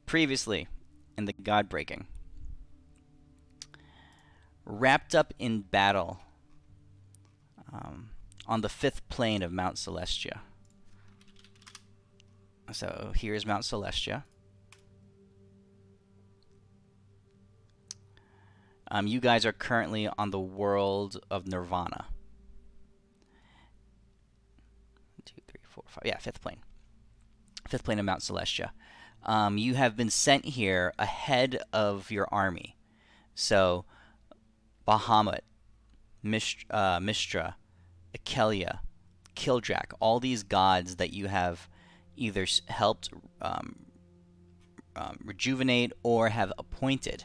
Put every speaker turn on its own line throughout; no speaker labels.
Previously, in the God-Breaking, wrapped up in battle on the 5th plane of Mount Celestia. So here's Mount Celestia. You guys are currently on the world of Nirvana. 1, 2, 3, 4, 5. Yeah, 5th plane. 5th plane of Mount Celestia. You have been sent here ahead of your army. So, Bahamut, Mistra, Akelia, Kildrak, all these gods that you have either helped rejuvenate or have appointed,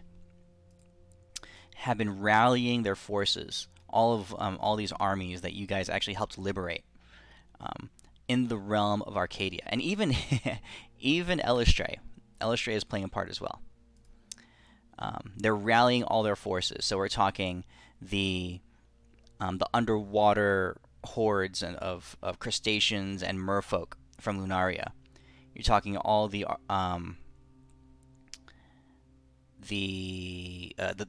have been rallying their forces. All these armies that you guys actually helped liberate in the realm of Arcadia, and even even Elistray. Elistray is playing a part as well. They're rallying all their forces. So we're talking the underwater hordes of crustaceans and merfolk from Lunaria. You're talking all the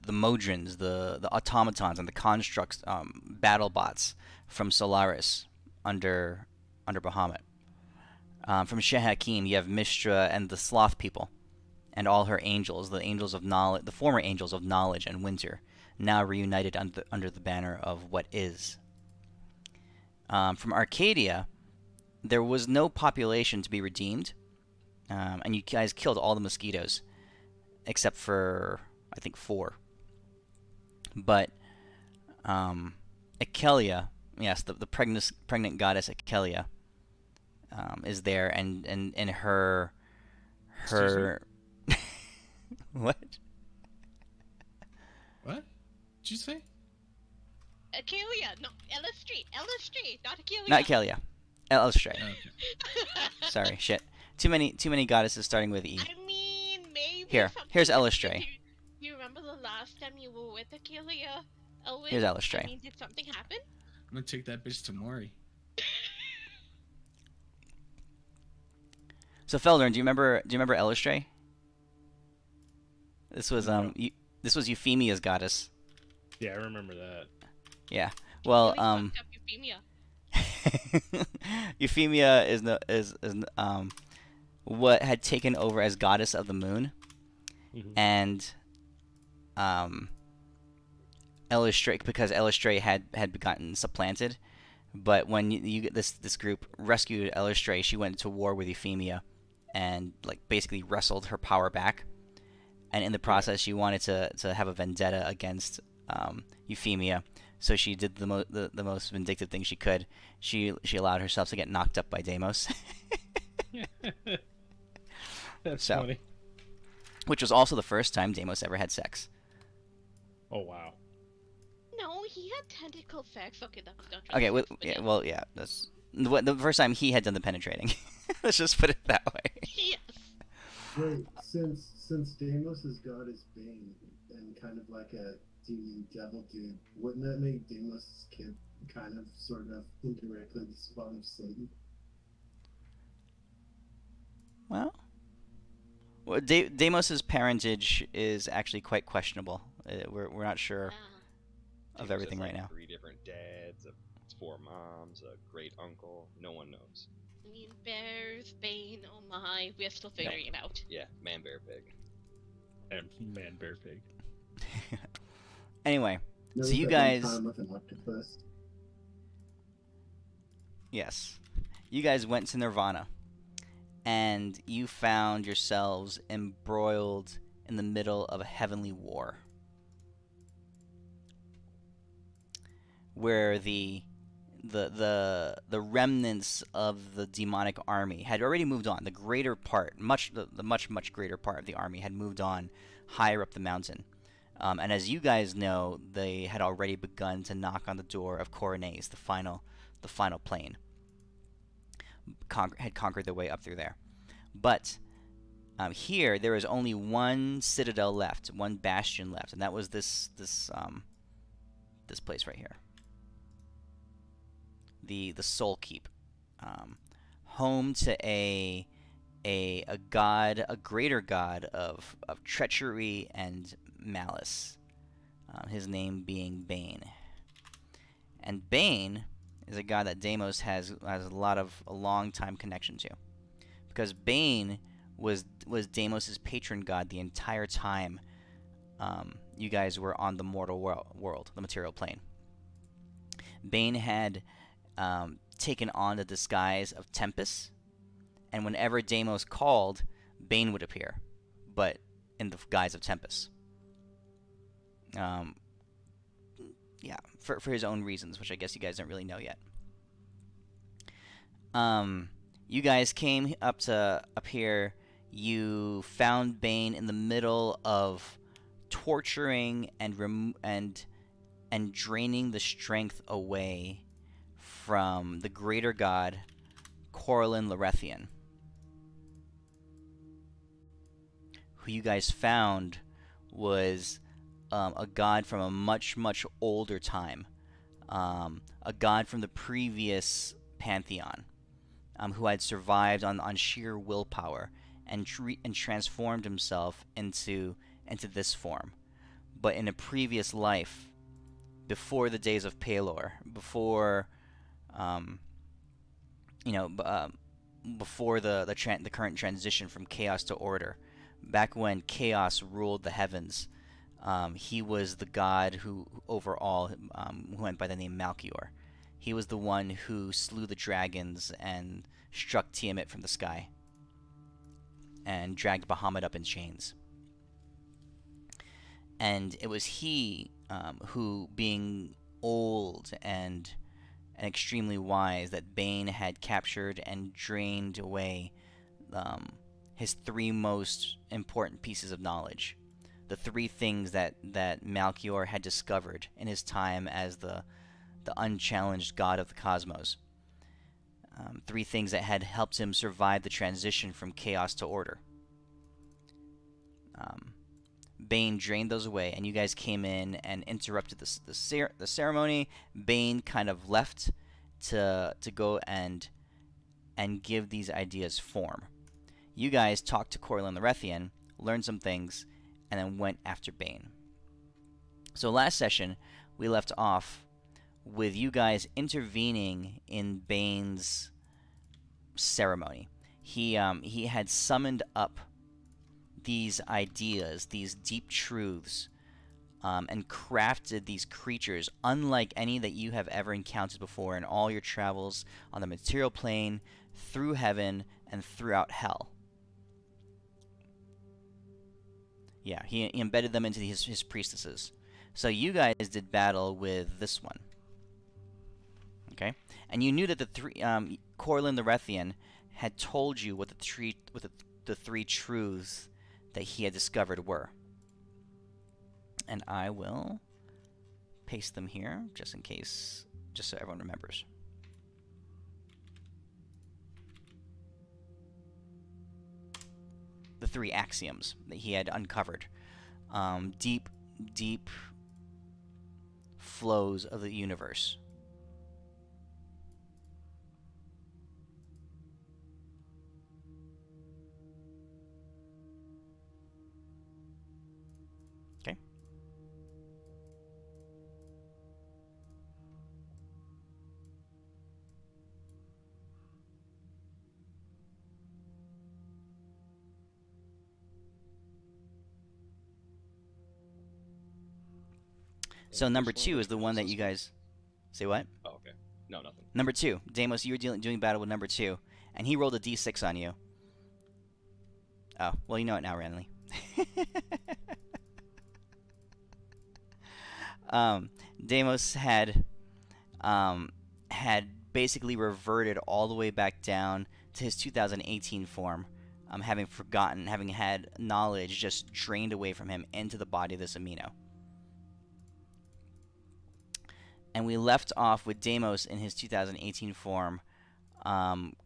Modrons, the automatons, and the constructs, battle bots from Solaris under Bahamut. From Shehakim, you have Mistra and the Sloth people, and all her angels, the angels of knowledge, the former angels of knowledge and winter, now reunited under the banner of what is. From Arcadia, there was no population to be redeemed, and you guys killed all the mosquitoes, except for, I think, 4. But Akelia, yes, the pregnant goddess Akelia, is there, and her what?
What did you say?
Akelia, no, Elistray, not Akelia.
Not Akelia, Elistray.
Oh, okay.
Sorry, shit. Too many goddesses starting with E.
I mean, maybe.
Here's Elistray.
You remember the last time you were with Akelia, Elwin?
Here's Elistray.
I mean, did something happen?
I'm gonna take that bitch to Mori.
So Feldern, do you remember Elistray? This was
No.
this was Euphemia's goddess.
Yeah, I remember that.
Yeah. Well,
Really fucked up Euphemia.
Euphemia is what had taken over as goddess of the moon, and Elistray, because Elistray had gotten supplanted. But when you get this group rescued Elistray, she went to war with Euphemia, and like basically wrestled her power back. And in the process, she wanted to have a vendetta against Euphemia. So she did the most vindictive thing she could. She allowed herself to get knocked up by Deimos.
That's
So.
funny.
Which was also the first time Deimos ever had sex.
Oh wow.
No, he had tentacle sex. Okay, that's not true.
Okay, well, yeah, that's the first time he had done the penetrating. Let's just put it that way.
Yes.
Wait, since Deimos is god is Bane and kind of like a demon devil dude, wouldn't that make Deimos' kid kind of sort of indirectly the spawn of Satan?
Well, Deimos' parentage is actually quite questionable. We're not sure of everything
There's
right
like
now.
3 different dads, 4 moms, a great uncle. No one knows.
I mean, bears, Bane, oh my, we're still figuring it out.
Yeah, man, bear, pig.
And man, bear, pig.
Anyway,
There
so
was
you
that one
guys,
time with an octopus.
yes, you guys went to Nirvana, and you found yourselves embroiled in the middle of a heavenly war, where the remnants of the demonic army had already moved on. The greater part, the much greater part of the army had moved on higher up the mountain. And as you guys know, they had already begun to knock on the door of Corones, the final plane. Had conquered their way up through there. But here there is only one citadel left, one bastion left, and that was this place right here. The Soul Keep, home to a a god, a greater god of treachery and malice. His name being Bane. And Bane is a god that Deimos has a long time connection to, because Bane was Deimos's patron god the entire time you guys were on the mortal world, the material plane. Bane had taken on the disguise of Tempest, and whenever Deimos called, Bane would appear, but in the guise of Tempest. Yeah, for his own reasons, which I guess you guys don't really know yet. You guys came up here. You found Bane in the middle of torturing and draining the strength away from the greater god Corlin Larethian, who you guys found was a god from a much older time, a god from the previous pantheon, who had survived on sheer willpower and transformed himself into this form, but in a previous life, before the days of Pelor, before before the current transition from chaos to order, back when chaos ruled the heavens. He was the god who went by the name Malchior. He was the one who slew the dragons and struck Tiamat from the sky and dragged Bahamut up in chains. And it was he who, being old and extremely wise, that Bane had captured and drained away his three most important pieces of knowledge. The three things that Malchior had discovered in his time as the unchallenged god of the cosmos. Three things that had helped him survive the transition from chaos to order. Bane drained those away, and you guys came in and interrupted the ceremony. Bane kind of left to go and give these ideas form. You guys talked to Corlin Larethian, learned some things, and then went after Bane. So last session, we left off with you guys intervening in Bane's ceremony. He had summoned up these ideas, these deep truths, and crafted these creatures unlike any that you have ever encountered before in all your travels on the material plane, through heaven, and throughout hell. Yeah, he embedded them into his priestesses. So you guys did battle with this one. Okay? And you knew that Corlin Larethian had told you what the three truths that he had discovered were. And I will paste them here, just in case, just so everyone remembers. The three axioms that he had uncovered. Deep flows of the universe. Okay. So number 2 is the one that you guys... Say what?
Oh, okay. No, nothing.
Number 2. Deimos, you were doing battle with number 2, and he rolled a d6 on you. Oh, well, you know it now, Renly. Deimos had basically reverted all the way back down to his 2018 form, having had knowledge just drained away from him into the body of this amino. And we left off with Deimos in his 2018 form,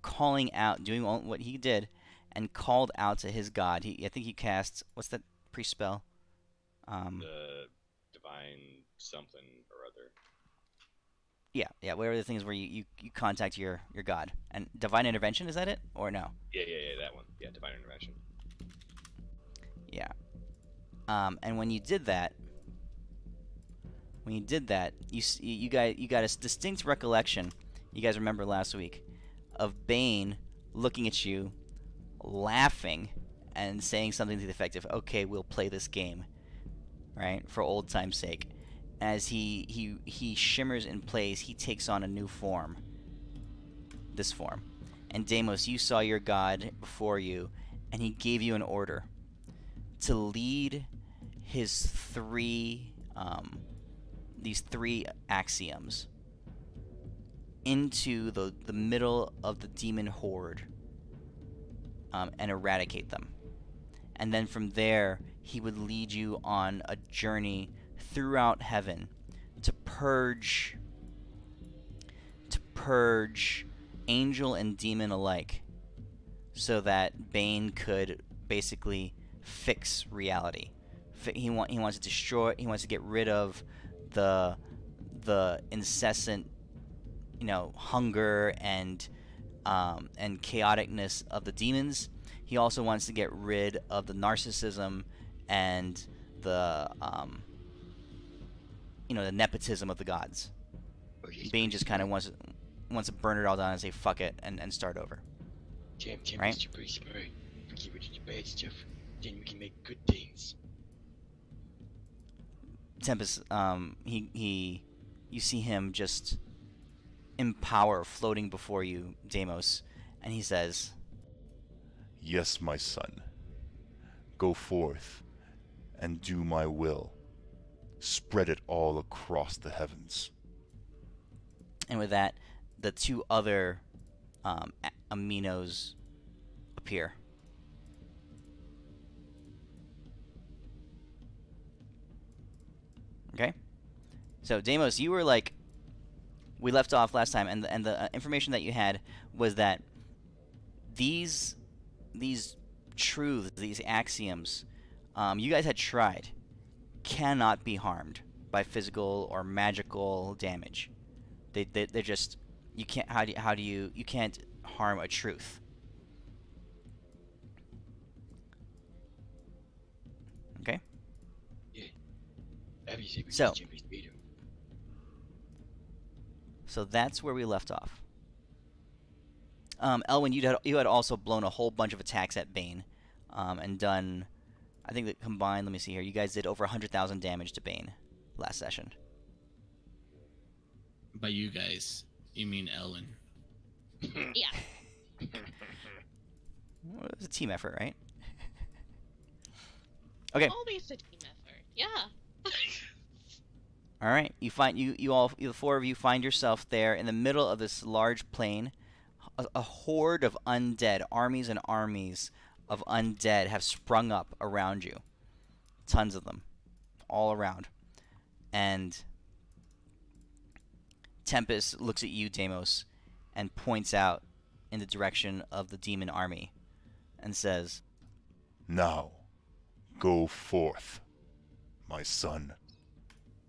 calling out, doing what he did, and called out to his god. I think he cast, what's that priest spell?
The divine something or other.
Yeah. What are the things where you contact your god? And divine intervention, is that it or no?
Yeah, that one. Yeah, divine intervention.
Yeah. And when you did that, you got a distinct recollection. You guys remember last week of Bane looking at you, laughing, and saying something to the effect of, "Okay, we'll play this game, right, for old time's sake." As he shimmers in place, he takes on a new form. This form. And Deimos, you saw your god before you, and he gave you an order to lead his these three axioms into the middle of the demon horde, and eradicate them. And then from there, he would lead you on a journey throughout heaven to purge angel and demon alike, so that Bane could basically fix reality. He wants to destroy. He wants to get rid of the incessant, hunger and chaoticness of the demons. He also wants to get rid of the narcissism and the the nepotism of the gods. Bane just kind of wants to burn it all down and say fuck it and start over. Right?
You're pretty smart. Get rid of the bad stuff, then we can make good things.
Tempest, you see him just in power, floating before you, Deimos, and he says,
"Yes, my son. Go forth and do my will. Spread it all across the heavens."
And with that, the two other aminos appear. Okay, so Deimos, you were like, we left off last time, and the information that you had was that these truths, these axioms, you guys had tried, cannot be harmed by physical or magical damage. They're just, you can't. How do you can't harm a truth. Okay. So that's where we left off. Elwyn, you had also blown a whole bunch of attacks at Bane, and done, I think that combined, let me see here, you guys did over 100,000 damage to Bane last session.
By you guys, you mean Ellen?
Yeah.
Well, it was a team effort, right? Okay.
Always a team effort. Yeah.
All right. You find the four of you find yourself there in the middle of this large plain. A horde of undead, armies and armies of undead have sprung up around you. Tons of them, all around. And Tempest looks at you, Deimos, and points out in the direction of the demon army and says,
"Now, go forth, my son."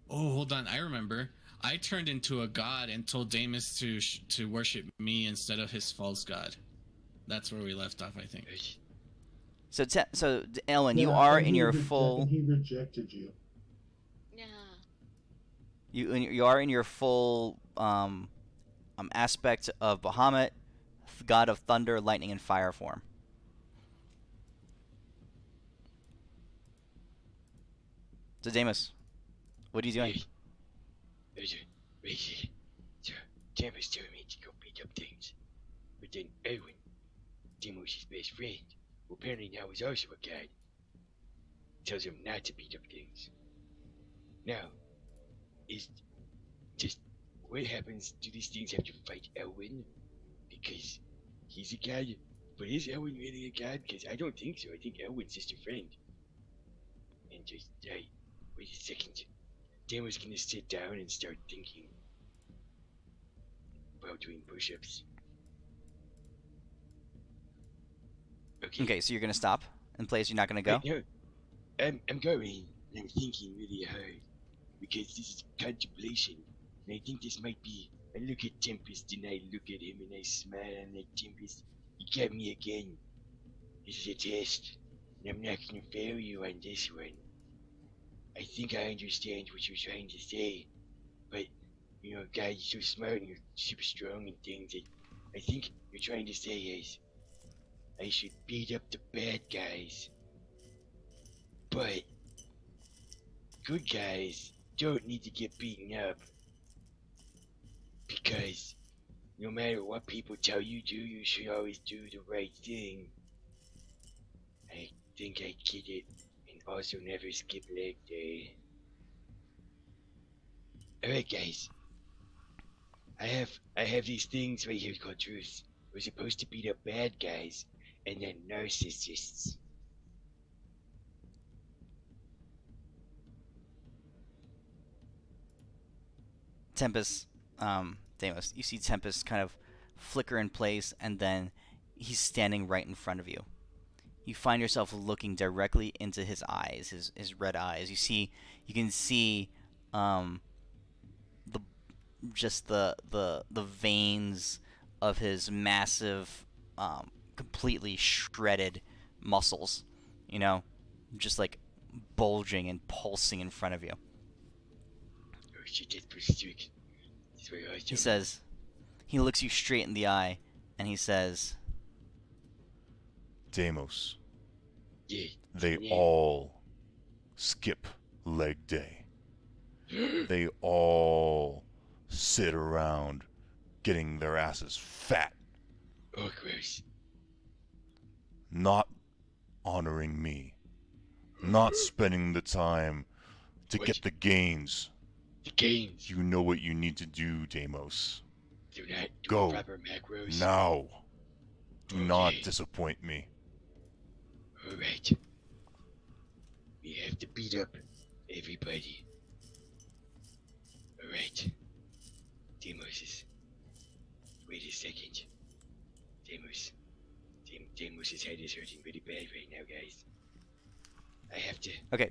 Oh, hold on. I remember. I turned into a god and told Damus to worship me instead of his false god. That's where we left off, I think.
So Ellen, you
Yeah,
are
and
in
he
your
and
full.
he rejected you.
Yeah.
You are in your full aspect of Bahamut, god of thunder, lightning, and fire form. So Deimos, what are you doing?
So, Tampa's telling me to go beat up things. But then Edwin, Deimos' best friend, who apparently now is also a god, tells him not to beat up things. Now, is just what happens? Do these things have to fight Elwin? Because he's a god. But is Elwin really a god? Because I don't think so. I think Elwin's just a friend. And just, wait a second. Deimos gonna sit down and start thinking while doing push-ups.
Okay, so you're gonna stop in place. You're not gonna go.
No, I'm going. I'm thinking really hard because this is contemplation. And I think this might be. I look at Tempest and I look at him and I smile and I'm like, Tempest, you got me again. This is a test, and I'm not gonna fail you on this one. I think I understand what you're trying to say, but you know, guy, you're so smart and you're super strong and things. That I think you're trying to say is I should beat up the bad guys, but good guys don't need to get beaten up because no matter what people tell you to, you should always do the right thing. I think I get it, and also never skip leg day. Alright guys, I have these things right here called truths. We're supposed to beat up bad guys and then narcissists.
Tempest, Deimos, you see Tempest kind of flicker in place, and then he's standing right in front of you. You find yourself looking directly into his eyes, his red eyes. You can see, the just the veins of his massive, completely shredded muscles, you know, just like bulging and pulsing in front of you.
Oh shit, that's pretty sick. That's very awesome.
He says, he looks you straight in the eye, and he says,
Deimos,
Yeah.
they
Yeah.
all skip leg day. They all sit around getting their asses fat,
Oh, gross.
not honoring me, not spending the time to
What?
get the gains.
The gains.
You know what you need to do, Deimos.
Do not do
Go.
proper macros.
Now. Do not
Okay.
disappoint me.
Alright. We have to beat up everybody. Alright. Wait a second. Deimos' head is hurting pretty bad right now, guys. I have to.
okay.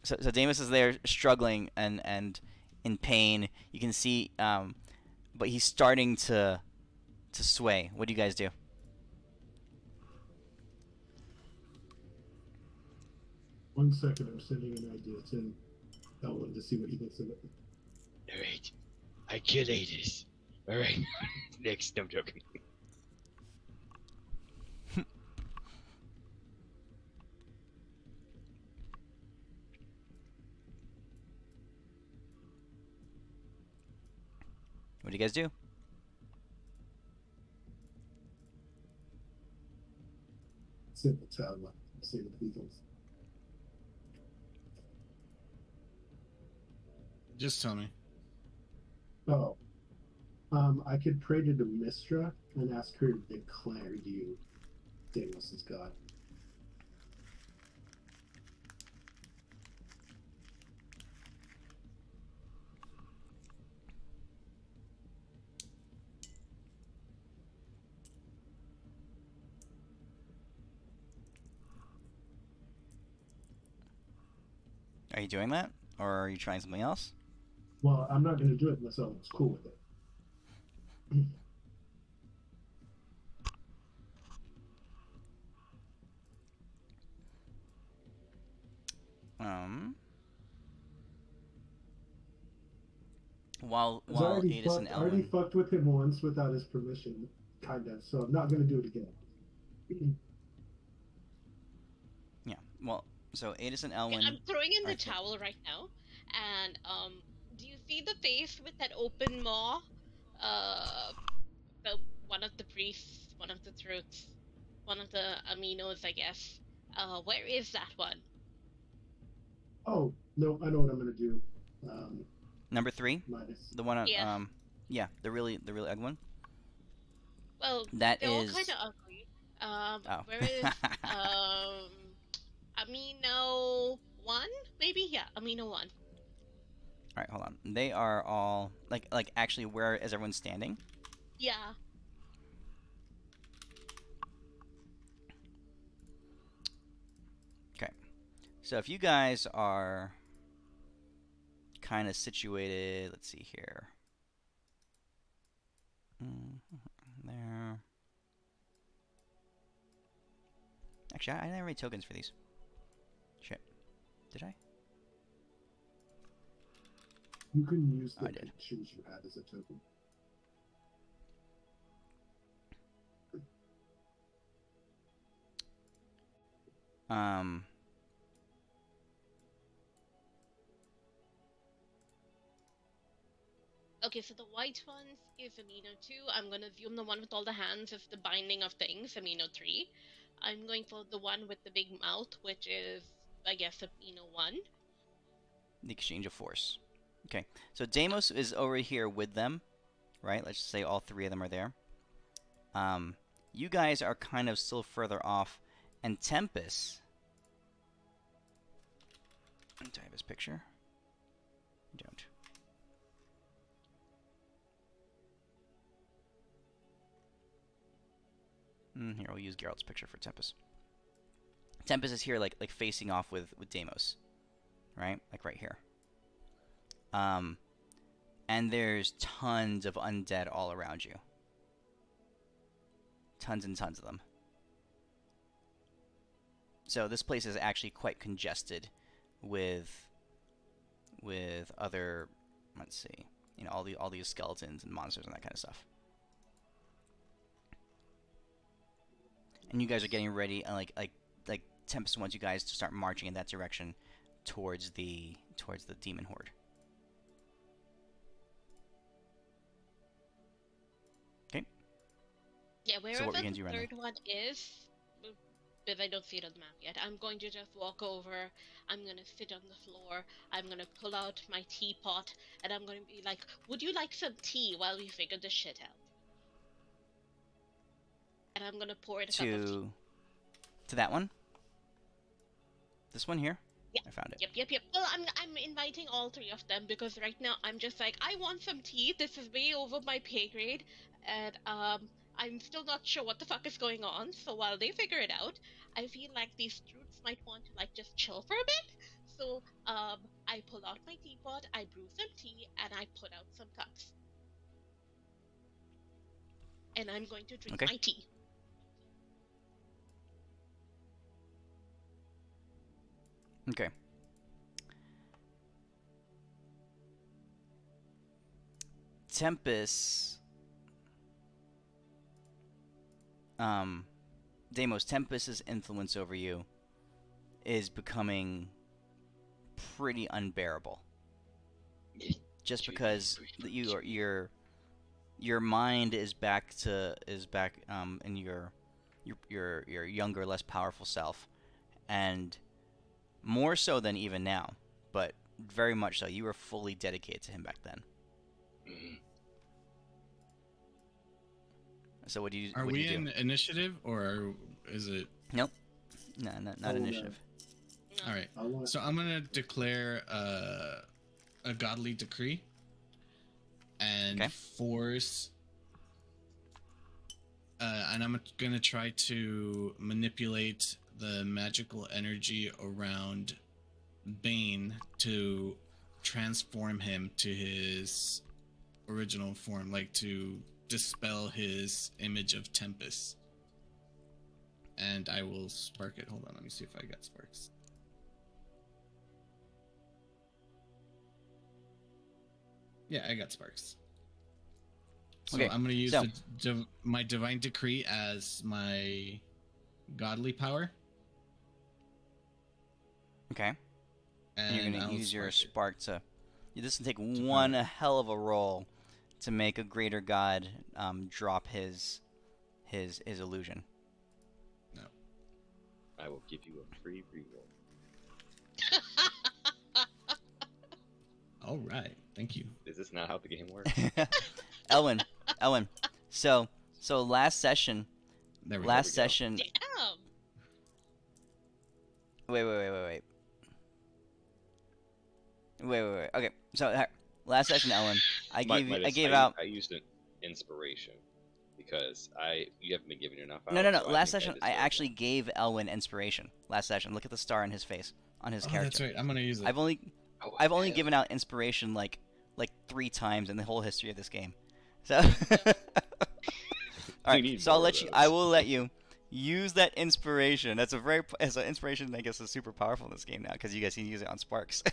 So Deimos is there struggling and in pain. You can see, but he's starting to sway. What do you guys do?
One second, I'm sending an idea to Elwin to see what he thinks of it.
Alright. I killed Adis. Alright. Next, I'm joking.
What do you guys do?
Send it to Elwin. See what he thinks.
Just tell me.
Oh. I could pray to Demistra and ask her to declare you Deimos as God.
Are you doing that, or are you trying something else?
Well, I'm not going to do it unless Elwin's cool with it.
While
'Cause
Adis and
I already
Elwin,
fucked with him once without his permission, kind of, so I'm not going to do it again.
yeah. Well, so Adis and
Okay,
Elwin.
I'm throwing in the
Okay.
towel right now, and do you see the face with that open maw? The one of the priests, one of the throats, one of the aminos, I guess. Where is that one?
Oh, no, I know what I'm going to do.
Number 3,
Minus.
the one on
Yeah.
yeah, the really ugly one.
Well,
That
they're all
is-
kind of ugly.
Oh.
Where is Amino 1? Maybe, yeah, Amino 1.
All right, hold on. They are all like actually, where is everyone standing?
Yeah.
Okay. So if you guys are kind of situated. Let's see here. There. Actually, I didn't have any tokens for these. Shit. Did I?
You can use
I
the
did.
pictures you had as a token.
Okay, so the white ones is amino 2. I'm gonna assume the one with all the hands is the binding of things, amino 3. I'm going for the one with the big mouth, which is, I guess, amino 1.
The exchange of force. Okay, so Deimos is over here with them, right? Let's just say all three of them are there. You guys are kind of still further off, and Tempest. Do I have his picture? I don't. Here, we'll use Geralt's picture for Tempest. Tempest is here, like facing off with Deimos, right? Like right here. And there's tons of undead all around you. Tons and tons of them. So this place is actually quite congested with other, let's see, you know, all these skeletons and monsters and that kind of stuff. And you guys are getting ready, and like Tempest wants you guys to start marching in that direction towards the demon horde. Okay.
Yeah, wherever
So what were you gonna
the
do right
third one is, because I don't see it on the map yet, I'm going to just walk over, I'm going to sit on the floor, I'm going to pull out my teapot, and I'm going to be like, would you like some tea while we figure this shit out? And I'm going to pour it a cup of tea.
To that one? This one here?
Yeah.
I found it.
Yep. Well, I'm inviting all three of them because right now I'm just like, I want some tea. This is way over my pay grade, and I'm still not sure what the fuck is going on. So while they figure it out, I feel like these truths might want to like just chill for a bit. So I pull out my teapot, I brew some tea, and I put out some cups. And I'm going to drink my tea.
Okay. Tempest. Deimos, Tempest's influence over you is becoming pretty unbearable. Just because your mind is back in your younger, less powerful self, and more so than even now, but very much so. You were fully dedicated to him back then. So what do you?
Are we in initiative or is it?
Nope. No, not initiative.
All right. So I'm gonna declare a godly decree and force. And I'm gonna try to manipulate the magical energy around Bane to transform him to his original form, like to dispel his image of Tempest. And I will spark it. Hold on, let me see if I got sparks. Yeah, I got sparks. So I'm going to use my divine decree as my godly power.
Okay. And you're going to use your spark to... This will take one hell of a roll to make a greater god drop his illusion.
No. I will give you a free reroll.
All right. Thank you.
Is this not how the game works?
Elwin. So last session. Last session.
Damn.
Wait. Okay. So last session, Elwin, I
used an inspiration because you haven't been given enough.
No. Last session, I actually gave Elwin inspiration. Last session, look at the star on his face, on his character.
That's right. I'm gonna use it.
I've only given out inspiration like 3 times in the whole history of this game. So, all right.
need
So I'll
more
let
of
you. I
those.
will let you use that inspiration. That's an inspiration. I guess is super powerful in this game now because you guys can use it on sparks.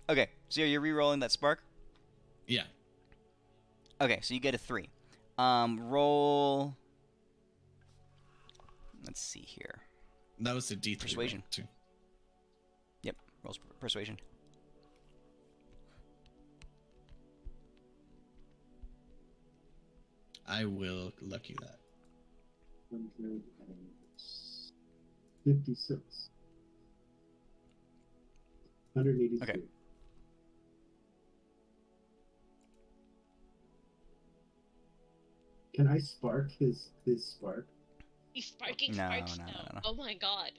Okay. So you're re-rolling that spark.
Yeah.
Okay. So you get a 3. Roll. Let's see here.
That was the D3
Persuasion.
roll, too.
Yep. Roll persuasion.
I will lucky that.
156. 183.
Okay.
Can I spark his spark?
He's sparking
No,
sparks
no,
now.
no.
Oh my god.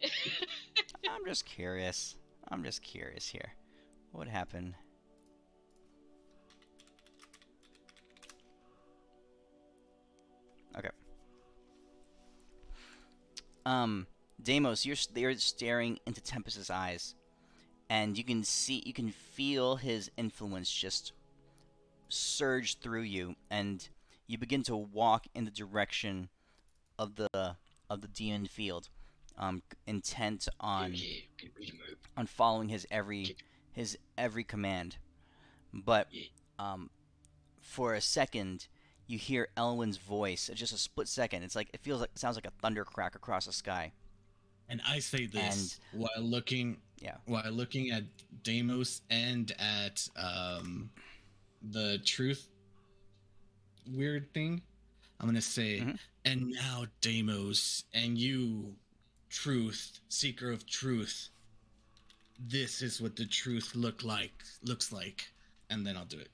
I'm just curious. I'm just curious here. What would happen? Okay. Deimos, you're staring into Tempest's eyes, and you can feel his influence just surge through you, and you begin to walk in the direction of the demon field, intent on following his every command. But for a second, you hear Elwyn's voice. Just a split second. It sounds like a thunder crack across the sky.
And I say this while looking at Deimos and at the truth weird thing. I'm gonna say, and now Deimos, and you, truth, seeker of truth, this is what the truth looks like, and then I'll do it.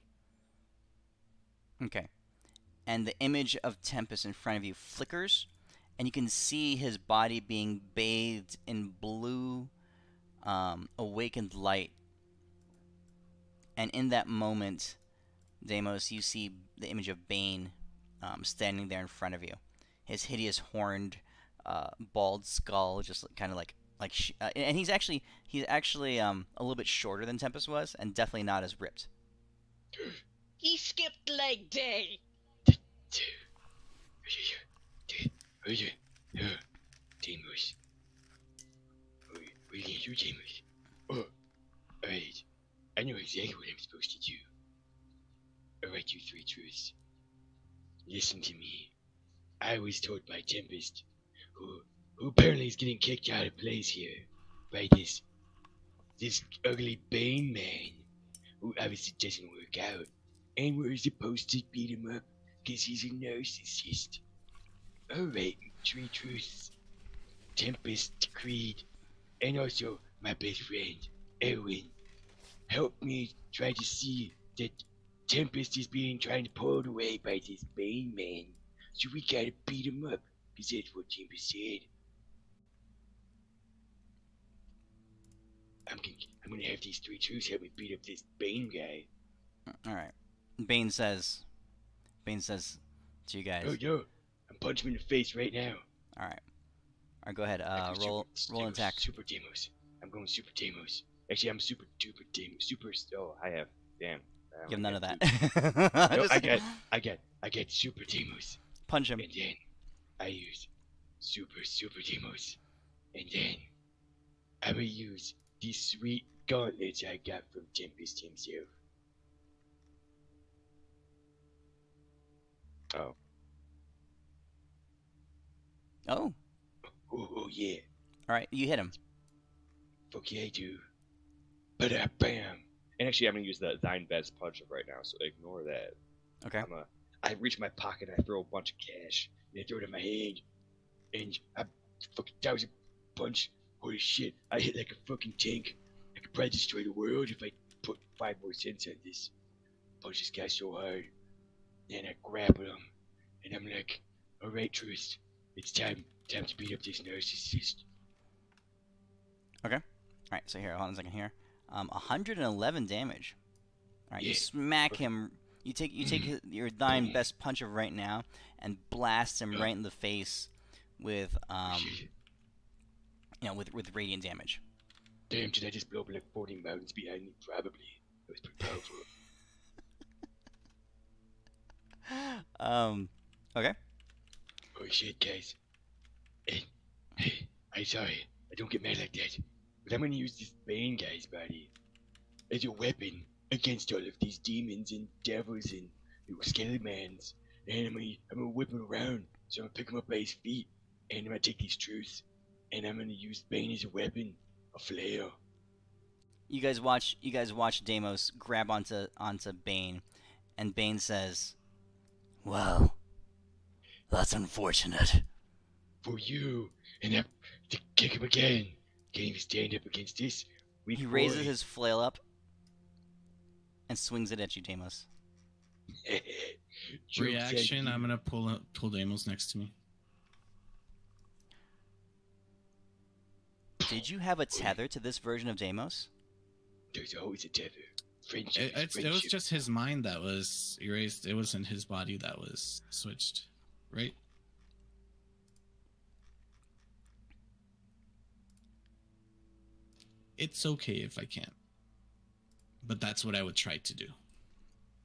Okay. And the image of Tempest in front of you flickers, and you can see his body being bathed in blue, awakened light. And in that moment, Deimos, you see the image of Bane standing there in front of you. His hideous horned, bald skull, just kind of and he's actually a little bit shorter than Tempest was, and definitely not as ripped.
He skipped leg day.
Deimos. What are you gonna do, Deimos? Oh, alright. I know exactly what I'm supposed to do. Alright, you 3 truths. Listen to me. I was told by Tempest, who apparently is getting kicked out of place here, by this ugly Bane man, who obviously doesn't work out, and we're supposed to beat him up because he's a narcissist. Alright, 3 truths. Tempest, Creed, and also my best friend, Erwin, help me try to see that Tempest is being trying to pulled away by this Bane man. So we gotta beat him up, because that's what Tempest said. I'm gonna have these 3 truths help me beat up this Bane guy.
Alright. Bane says to you guys.
Oh no, I'm punching him in the face right now.
Alright. Alright, go ahead. Roll an attack.
Super Deimos. I'm going Super Deimos. Actually, I'm Super Duper Deimos.
Oh, I have. Damn.
You have none of that.
No, I get Super Deimos.
Punch him.
And then I use Super Deimos. And then I'm gonna use these sweet gauntlets I got from Tempest himself.
Oh.
Oh.
Oh yeah.
Alright, you hit him.
Fuck yeah, I do. Bam.
And actually, I'm gonna use the thine best punch right now, so ignore that.
Okay.
I reach my pocket and I throw a bunch of cash.
And I throw it in my hand. And I fucking 1,000 punch. Holy shit, I hit like a fucking tank. I could probably destroy the world if I put 5 more cents on this. Punch this guy so hard. Then I grapple him. And I'm like, alright, Truth. It's time to beat up this narcissist.
Okay. Alright, so here, hold on a second here. 111 damage. Alright,
Yeah.
you smack him. You take your thine best punch of right now and blast him right in the face with with radiant damage.
Damn, did I just blow up like 40 mountains behind me? Probably. That was pretty powerful.
Okay.
Oh shit, guys. Hey, I'm sorry. I don't get mad like that. But I'm gonna use this Bane guy's body as a weapon against all of these demons and devils and skeletons. And I'm gonna whip him around. So I'm gonna pick him up by his feet. And I'm gonna take these truths. And I'm gonna use Bane as a weapon. A flail.
You guys watch Deimos grab onto Bane, and Bane says, "Well, that's unfortunate."
For you. And I'm to kick him again. Can't even stand up against this. Weak
He raises
boy.
his flail up and swings it at you, Deimos.
Jokes
Reaction,
on
I'm
you.
gonna pull Deimos next to me.
Did you have a tether to this version of Deimos?
There's always a tether. Friendship.
It was
friendship.
just his mind that was erased. It wasn't his body that was switched, right? It's okay if I can't, but that's what I would try to do.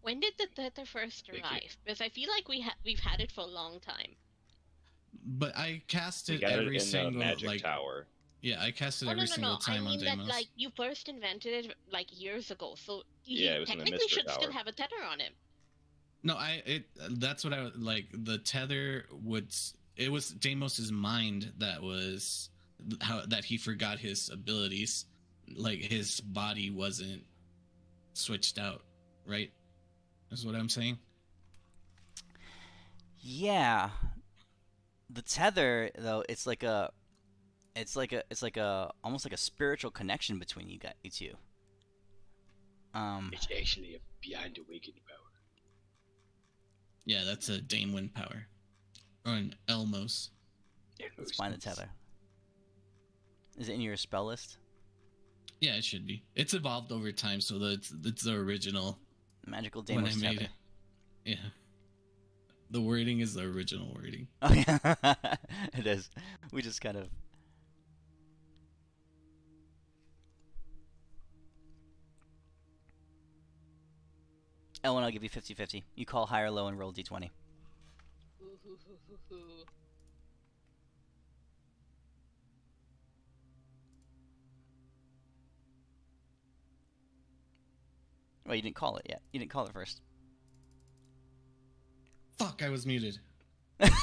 When did the tether first
Thank you.
arrive? Because I feel like we've had it for a long time.
But I cast
We
it
got it
every
in the
single
magic tower.
Yeah, I cast it
Oh
every
no
single
no!
time
I
on
mean that
Deimos.
like you first invented it like years ago, so he
Yeah, it was in the
technically
Mr.
should still
Tower.
have a tether on him.
No, that's what I would like. The tether would. It was Deimos's mind that was that he forgot his abilities. Like his body wasn't switched out, right? Is what I'm saying.
Yeah. The tether, though, it's like a almost like a spiritual connection between you two.
It's actually a beyond awakened power.
Yeah, that's a Danewind power, or an Elmos.
Let's find the tether. Is it in your spell list?
Yeah, it should be. It's evolved over time, so it's the original.
Magical
When I
Deimos
made
tether.
it, yeah. The wording is the original wording.
Oh yeah, it is. We just kind of. Ellen, I'll give you 50-50. You call high or low and roll d20. Well, you didn't call it yet. You didn't call it first.
Fuck, I was muted.
I'll do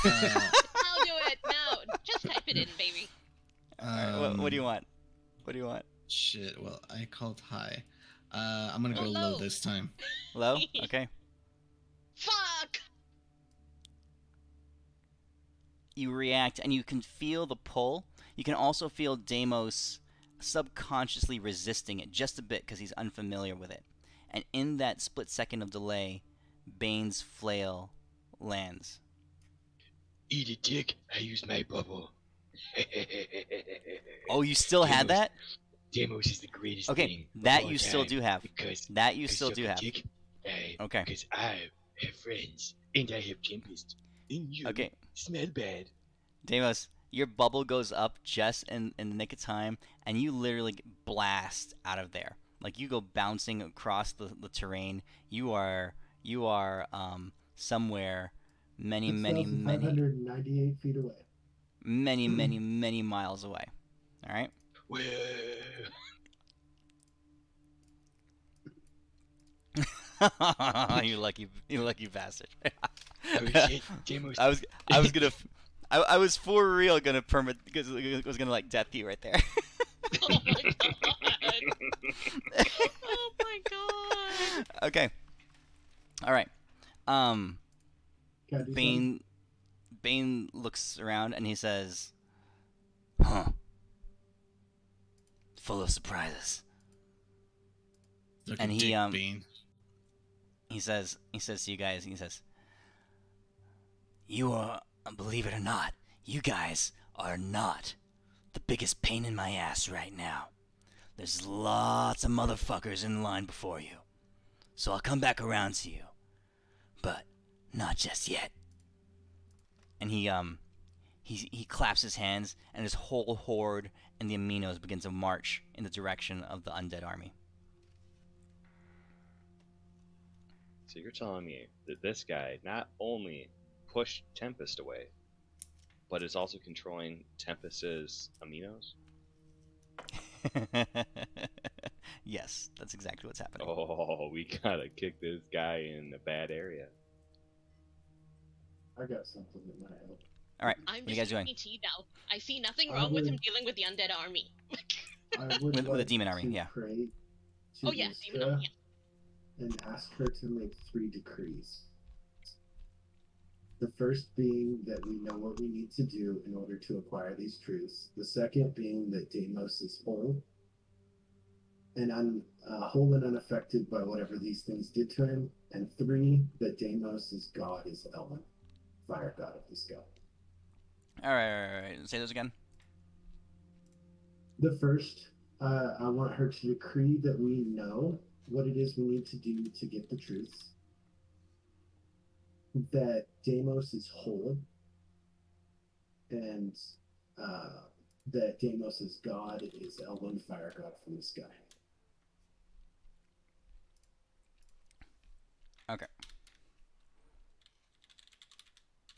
it now. Just type it in, baby.
What do you want? What do you want?
Shit, well, I called high. I'm gonna go
Low.
low this time.
Low? Okay.
Fuck!
You react, and you can feel the pull. You can also feel Deimos subconsciously resisting it just a bit because he's unfamiliar with it. And in that split second of delay, Bane's flail lands.
Eat it, dick. I used my bubble.
Oh, you still had that?
Deimos is the greatest
Okay,
thing. of
that
all
you still
time
do have.
Because
That you
I
still
suck
do
a
have.
dick,
Okay.
Because I have friends, and I have Tempest, and you
Okay.
smell bad.
Deimos, your bubble goes up just in the nick of time, and you literally blast out of there. Like, you go bouncing across the terrain. You are somewhere many
6,598 feet away.
many miles away. All right.
Well,
you lucky bastard.
oh shit, Deimos.
I was for real gonna permit because it was gonna like death you right there.
Oh my god! Oh my god!
Okay. All right.
Can I do
Bane looks around and he says, "Huh. Full of surprises."
Look
And
at
he,
Dick Bean.
He says to you guys, he says, "You are, believe it or not, you guys are not the biggest pain in my ass right now. There's lots of motherfuckers in line before you. So I'll come back around to you. But not just yet." And he he claps his hands, and his whole horde and the aminos begin to march in the direction of the undead army.
So you're telling me that this guy not only pushed Tempest away, but is also controlling Tempest's aminos?
Yes, that's exactly what's happening.
Oh, we gotta kick this guy in a bad area.
I got something that might help.
All right,
I'm
what are you guys
just
doing?
tea now. I see nothing
I
wrong with him
would-
dealing with the undead army.
I would
With the
like
demon army,
to
yeah.
pray to
Oh yeah, demon
Mistra
army.
and ask her to make 3 decrees. The first being that we know what we need to do in order to acquire these truths. The second being that Deimos is whole and whole and unaffected by whatever these things did to him. And 3, that Deimos' god is Elwyn, fire god of the sky.
All right. Say those again.
The first, I want her to decree that we know what it is we need to do to get the truths. That Deimos is whole, and that Deimos' god is Elwyn, fire god from the sky.
Okay.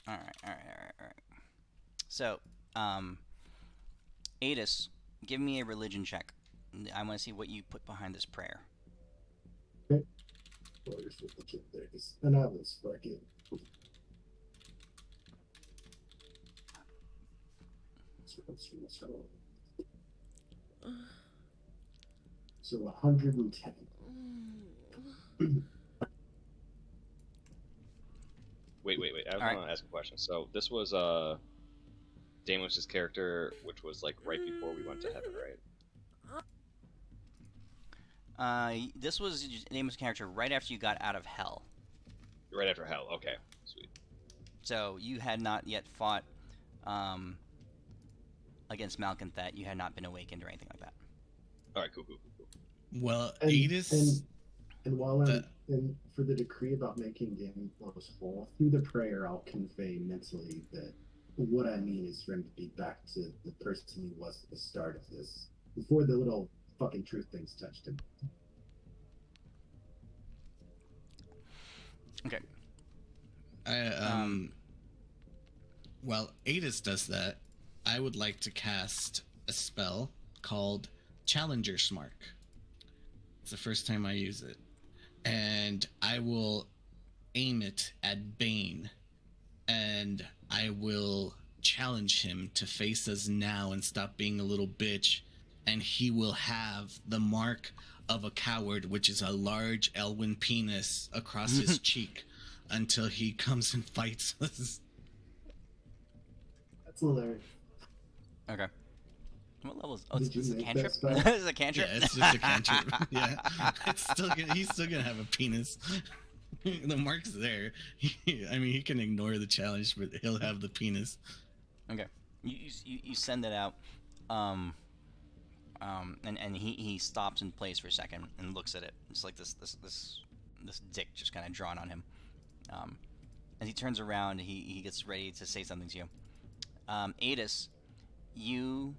All right. So, Adis, give me a religion check. I want to see what you put behind this prayer.
Where's the legit things? And I will spark it. So 110.
Wait. I
Alright.
want to ask a question. So this was Deimos' character, which was like right before we went to heaven, right?
This was Damon's character right after you got out of hell.
Right after hell. Okay, sweet.
So you had not yet fought against Malconthet. You had not been awakened or anything like that.
All right, cool.
Well,
And,
Adis.
and while I'm
The-
and for the decree about making Deimos whole, through the prayer, I'll convey mentally that what I mean is for him to be back to the person he was at the start of this, before the little fucking truth things touched him.
Okay.
While Adis does that, I would like to cast a spell called Challenger's Mark. It's the first time I use it. And I will aim it at Bane. And I will challenge him to face us now and stop being a little bitch. And he will have the mark of a coward, which is a large Elwyn penis across his cheek, until he comes and fights us.
That's hilarious.
Okay. What level is? Oh,
Did
it's
you
a
make
cantrip.
that spell?
This is a cantrip.
Yeah, it's just a cantrip. Yeah, he's still gonna have a penis. The mark's there. I mean, he can ignore the challenge, but he'll have the penis.
Okay. You send it out. And he stops in place for a second and looks at it. It's like this dick just kind of drawn on him. As he turns around, he gets ready to say something to you. Adis, you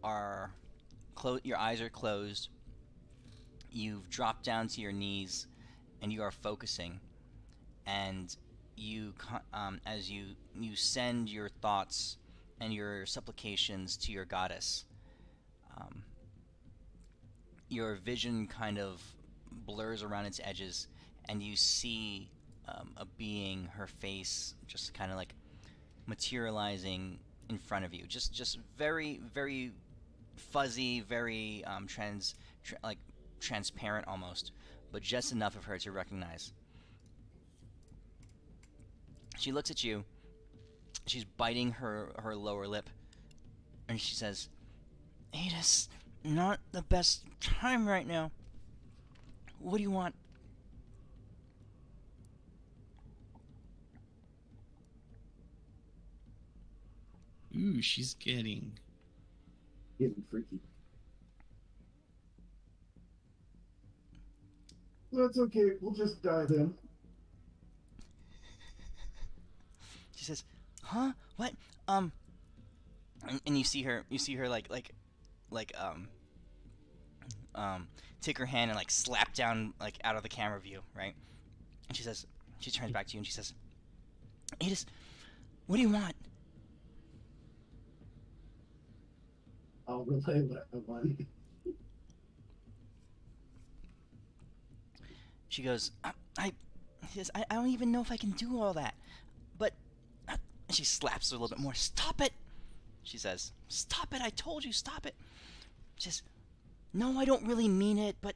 are your eyes are closed. You've dropped down to your knees, and you are focusing. And you, as you send your thoughts and your supplications to your goddess, your vision kind of blurs around its edges, and you see a being, her face just kind of like materializing in front of you, just very, very fuzzy, very transparent almost, but just enough of her to recognize. She looks at you. She's biting her lower lip, and she says, "Adis, not the best time right now. What do you want?"
Ooh, she's getting.
Getting freaky. That's okay. We'll just die then.
She says, huh? What? And you see her take her hand and like slap down like out of the camera view, right? And she turns back to you and she says, Adis, what do you want?
I'll relay what I want.
She goes, I don't even know if I can do all that, but and she slaps her a little bit more. Stop it, she says. Stop it! I told you, stop it. She says, no, I don't really mean it, but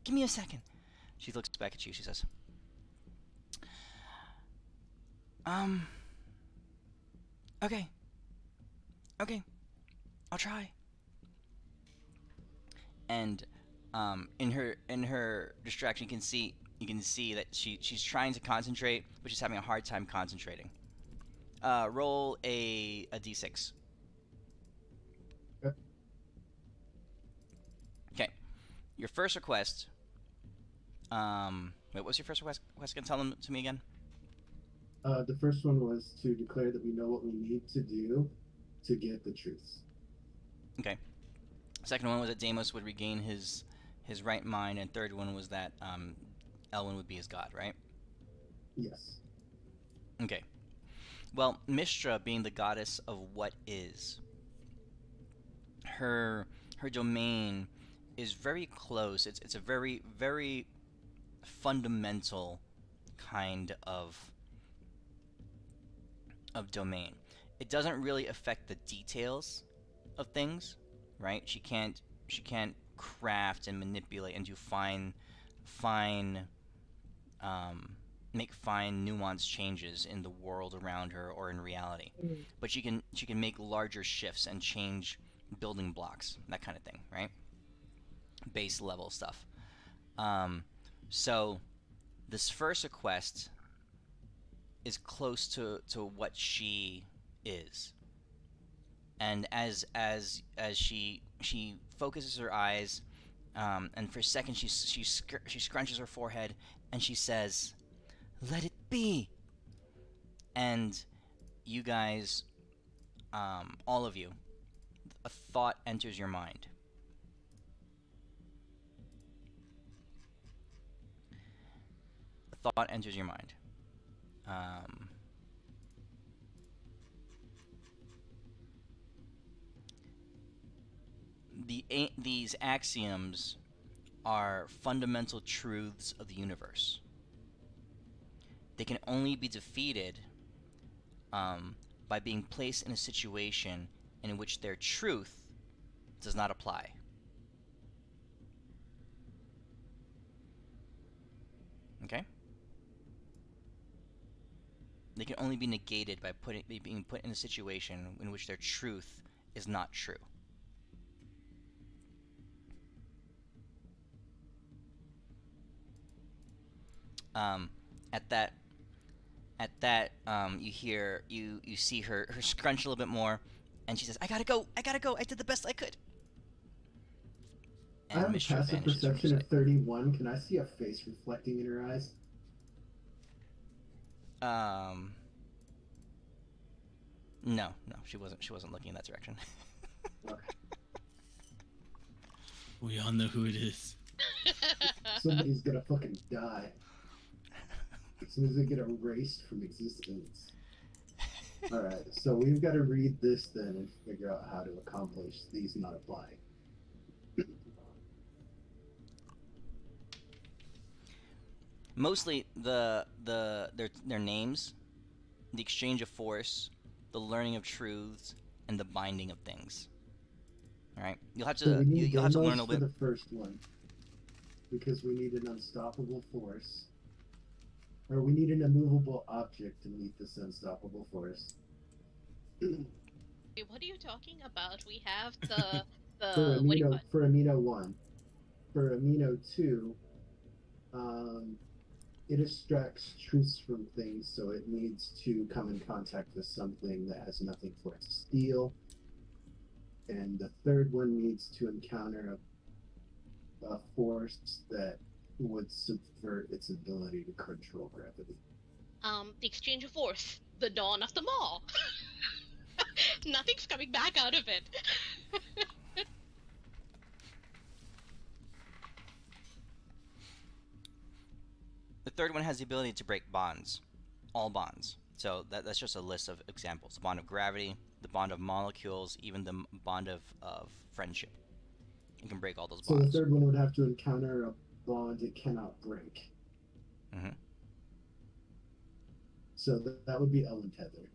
give me a second. She looks back at you. She says, okay, I'll try. And in her distraction, you can see that she's trying to concentrate, but she's having a hard time concentrating. Roll a d6.
Okay.
Okay. Your first request. Wait, what's your first request? Can tell them to me again.
The first one was to declare that we know what we need to do to get the truth.
Okay. Second one was that Deimos would regain his right mind, and third one was that Elwyn would be his god, right?
Yes.
Okay. Well, Mistra, being the goddess of what is, her domain is very close. It's a very, very fundamental kind of domain. It doesn't really affect the details of things, right? She can't craft and manipulate and do make fine nuanced changes in the world around her or in reality. But she can make larger shifts and change building blocks, that kind of thing, right? Base level stuff. So this first request is close to what she is. And as she focuses her eyes, and for a second she scrunches her forehead and she says, "Let it be." And you guys, all of you, a thought enters your mind. A thought enters your mind. These axioms are fundamental truths of the universe. They can only be defeated by being placed in a situation in which their truth does not apply. Okay? They can only be negated by being put in a situation in which their truth is not true. At that, you see her scrunch a little bit more, and she says, "I gotta go. I did the best I could."
I have a
Mishra
passive
vanishes from
perception
your
of
sight.
31. Can I see a face reflecting in her eyes?
No, she wasn't looking in that direction.
Okay.
We all know who it is.
Somebody's gonna fucking die. Somebody's gonna get erased from existence. Alright, so we've got to read this then and figure out how to accomplish these not applying.
Mostly their names, the exchange of force, the learning of truths, and the binding of things. All right, you'll have
So
to
we need
you'll have to
Deimos
learn a
for
little
the
bit.
first one. Because we need an unstoppable force. Or we need an immovable object to meet this unstoppable force.
Wait, what are you talking about? We have the
For
what do you call
amino, for amino 1. For amino 2, it extracts truths from things, so it needs to come in contact with something that has nothing for it to steal. And the third one needs to encounter a force that would subvert its ability to control gravity.
the exchange of force, the dawn of the mall. Nothing's coming back out of it.
The third one has the ability to break bonds, all bonds. So that's just a list of examples: the bond of gravity, the bond of molecules, even the bond of friendship. You can break all those
So the
bonds.
third one would have to encounter a bond it cannot break.
Mm-hmm.
So that would be Ellen Tether.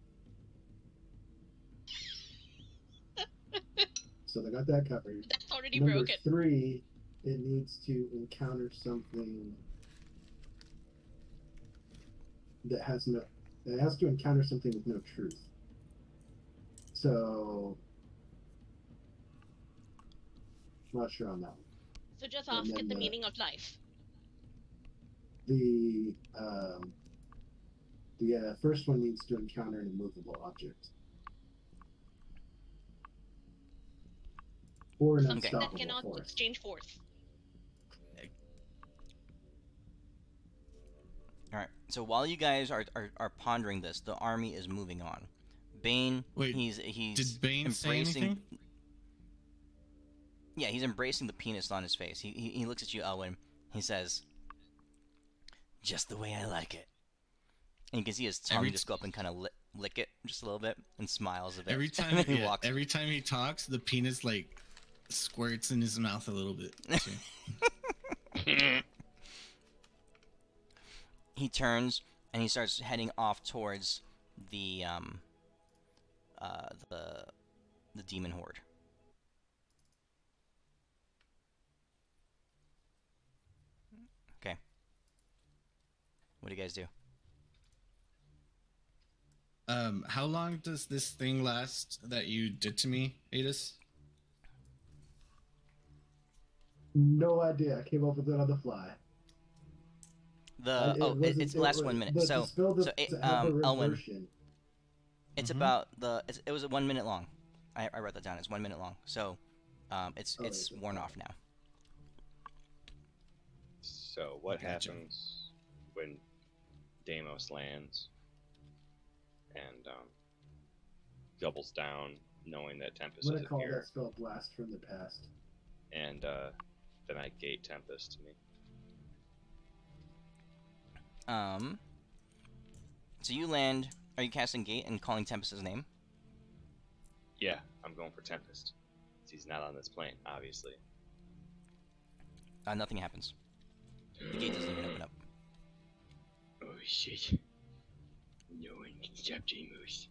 So they got that covered.
That's already
Number
broken.
3, it needs to encounter something that has no. It has to encounter something with no truth. So, not sure on that one.
So just
And
ask
then
it the meaning of life.
The first one needs to encounter an immovable object. Or an
Something that
unstoppable
cannot
force.
exchange force.
All right. So while you guys are pondering this, the army is moving on. Bane,
Wait,
he's
Did Bane say
embracing.
anything?
Yeah, he's embracing the penis on his face. He looks at you, Elwyn. He says, "Just the way I like it." And you can see his tongue just go up and kind of lick it just a little bit and smiles a bit.
Every time,
and then he
yeah,
walks.
every time he talks, the penis like squirts in his mouth a little bit. Too.
He turns and he starts heading off towards the demon horde. Okay. What do you guys do?
How long does this thing last that you did to me, Adis?
No idea. I came up with it on the fly.
It's the last 1 minute. So Elwyn, it's about it was 1 minute long. I wrote that down. It's 1 minute long. So it's worn off now.
So what
Gotcha.
happens when Deimos lands and doubles down, knowing that Tempest
I'm gonna
isn't
call
here,
that spell Blast from the Past.
and then I gate Tempest to me.
So you land. Are you casting Gate and calling Tempest's name?
Yeah, I'm going for Tempest. He's not on this plane, obviously.
Nothing happens. The gate doesn't even open up.
Oh shit. No one can stop Deimos.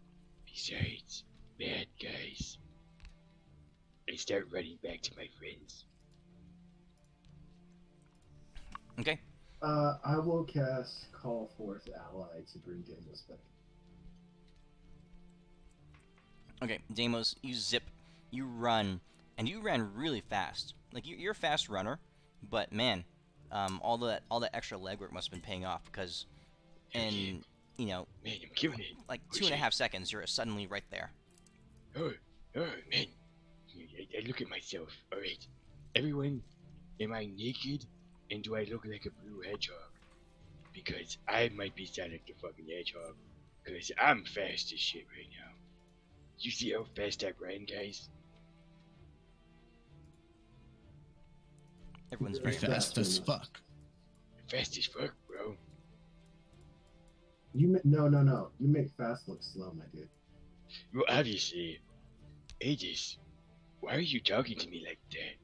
Besides, bad guys. I start running back to my friends.
Okay.
I will cast Call Forth Ally to bring Deimos back.
Okay, Deimos, you zip, you run, and you ran really fast. Like you're a fast runner, but man, all that extra legwork must have been paying off because, in
Man, I'm killing it.
like
Oh,
2.5
shit.
seconds, you're suddenly right there.
Oh, man. I look at myself. Alright. Everyone, am I naked? And do I look like a blue hedgehog? Because I might be Sonic the fucking Hedgehog. Because I'm fast as shit right now. You see how fast I run, guys?
Everyone's
You're
very
fast
fast.
as fuck.
Fast as fuck, bro.
No. You make fast look slow, my dude.
Well, obviously. Aegis, why are you talking to me like that?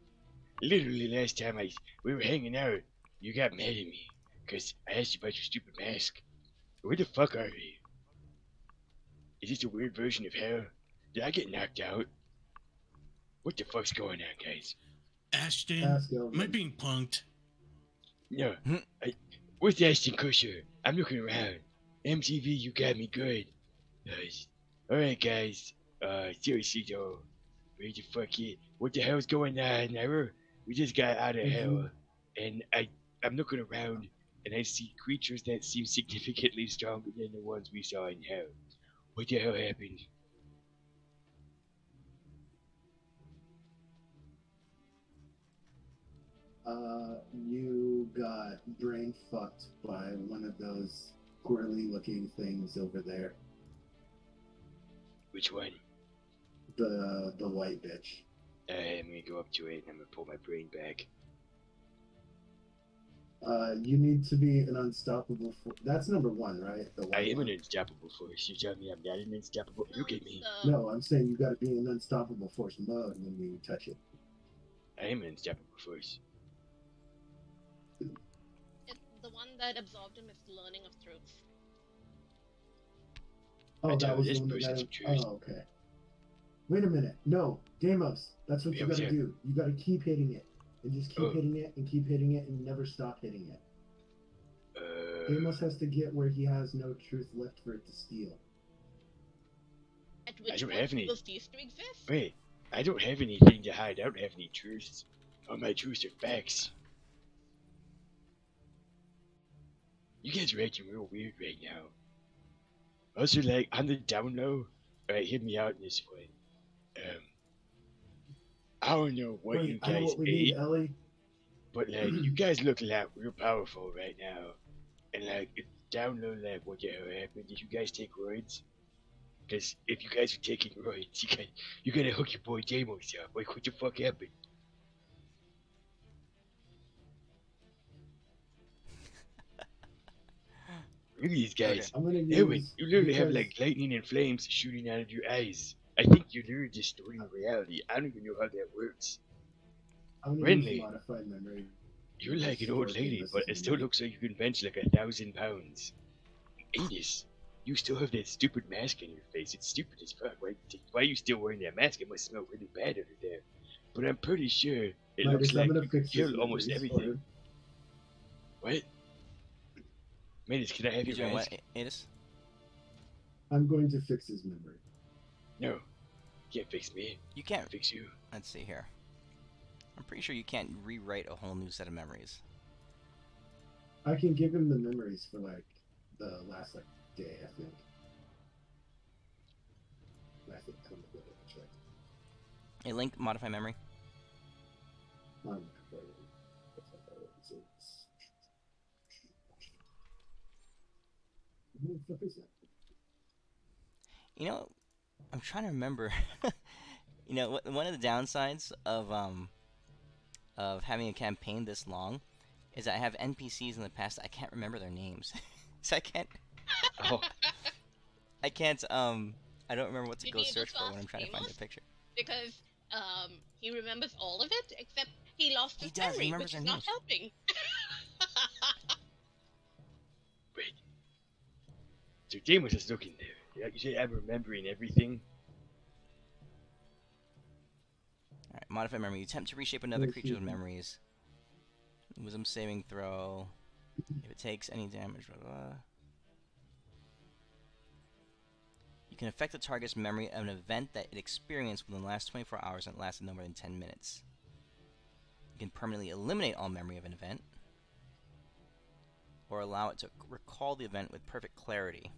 Literally last time we were hanging out, you got mad at me. Because I asked you about your stupid mask. Where the fuck are we? Is this a weird version of hell? Did I get knocked out? What the fuck's going on, guys?
Ashton,
Ask Elvin.
am I being punked?
No. Where's Ashton Kutcher? I'm looking around. MTV, you got me good. Alright, guys. Seriously, though. Where the fuck is... What the hell's going on? We just got out of hell. And I'm looking around, and I see creatures that seem significantly stronger than the ones we saw in hell. What the hell happened?
You got brain fucked by one of those squirrely looking things over there.
Which one?
The white bitch.
I'm gonna go up to it and I'm gonna pull my brain back.
You need to be an unstoppable force. That's number one, right? The
I
white
am
one.
an unstoppable force. You tell me I'm not an unstoppable. Look at me.
No, I'm saying you got to be in unstoppable force mode when you touch it.
I am an unstoppable force.
It's the one that absorbed him is learning of truth.
Oh,
I
that
tell
was
this
the one that
person
got
some
him.
truth.
Oh, okay. Wait a minute. No, Deimos. That's what
Yeah,
you got to
yeah.
do. You got to keep hitting it. And just keep
Oh.
hitting it and keep hitting it and never stop hitting it. Deimos has to get where he has no truth left for it to steal.
At which
don't
point
have any.
he will cease to exist.
Wait, I don't have anything to hide. I don't have any truths. All my truths are facts. You guys are acting real weird right now. Also, like, on the down low, alright, hear me out in this way. I don't know what you
Wait, I know
guys
what we
ate,
need, Ellie.
but like, you guys look like real powerful right now. And like, it's down low, like, what the hell happened? Did you guys take roids? Because if you guys are taking roids, you gotta hook your boy Deimos up. Like, what the fuck happened? Look at these guys.
I'm gonna
Erwin,
use
you literally have
because-
like lightning and flames shooting out of your eyes. I think you're literally distorting reality. I don't even know how that works.
I'm gonna
Renly,
use modified memory.
You're like an old lady,
This
but
is
it still
memory.
looks like you can bench like 1,000 pounds. Anus, you still have that stupid mask on your face. It's stupid as fuck. Why are you still wearing that mask? It must smell really bad under there. But I'm pretty sure it looks
Midas, I'm
like
gonna
you can
fix his
kill almost
memories for
everything.
him.
What? Manus, can I have
You're
your
doing
mask?
what, Adis?
I'm going to fix his memory.
No. You can't fix me.
You can't.
I'll fix you.
Let's see here. I'm pretty sure you can't rewrite a whole new set of memories.
I can give him the memories for like the last like day, I think. I think I'm gonna double check.
A link, modify memory.
Where the fuck is that?
You know, I'm trying to remember. You know, one of the downsides of having a campaign this long is I have NPCs in the past I can't remember their names, so I can't.
Oh,
I can't. I don't remember what to
You
go
need to
search for when I'm
ask
trying to find
Amos?
the picture.
Because he remembers all of it except he lost
He
his
does, he
memory,
remembers
which
their
is not
names.
helping.
wait. So Deimos is looking there. You say I'm remembering everything?
Alright, modify memory. You attempt to reshape another
Yes,
creature's
you-
memories. Wisdom saving throw. If it takes any damage, blah, blah, blah. You can affect the target's memory of an event that it experienced within the last 24 hours and it lasted no more than 10 minutes. You can permanently eliminate all memory of an event, or allow it to recall the event with perfect clarity.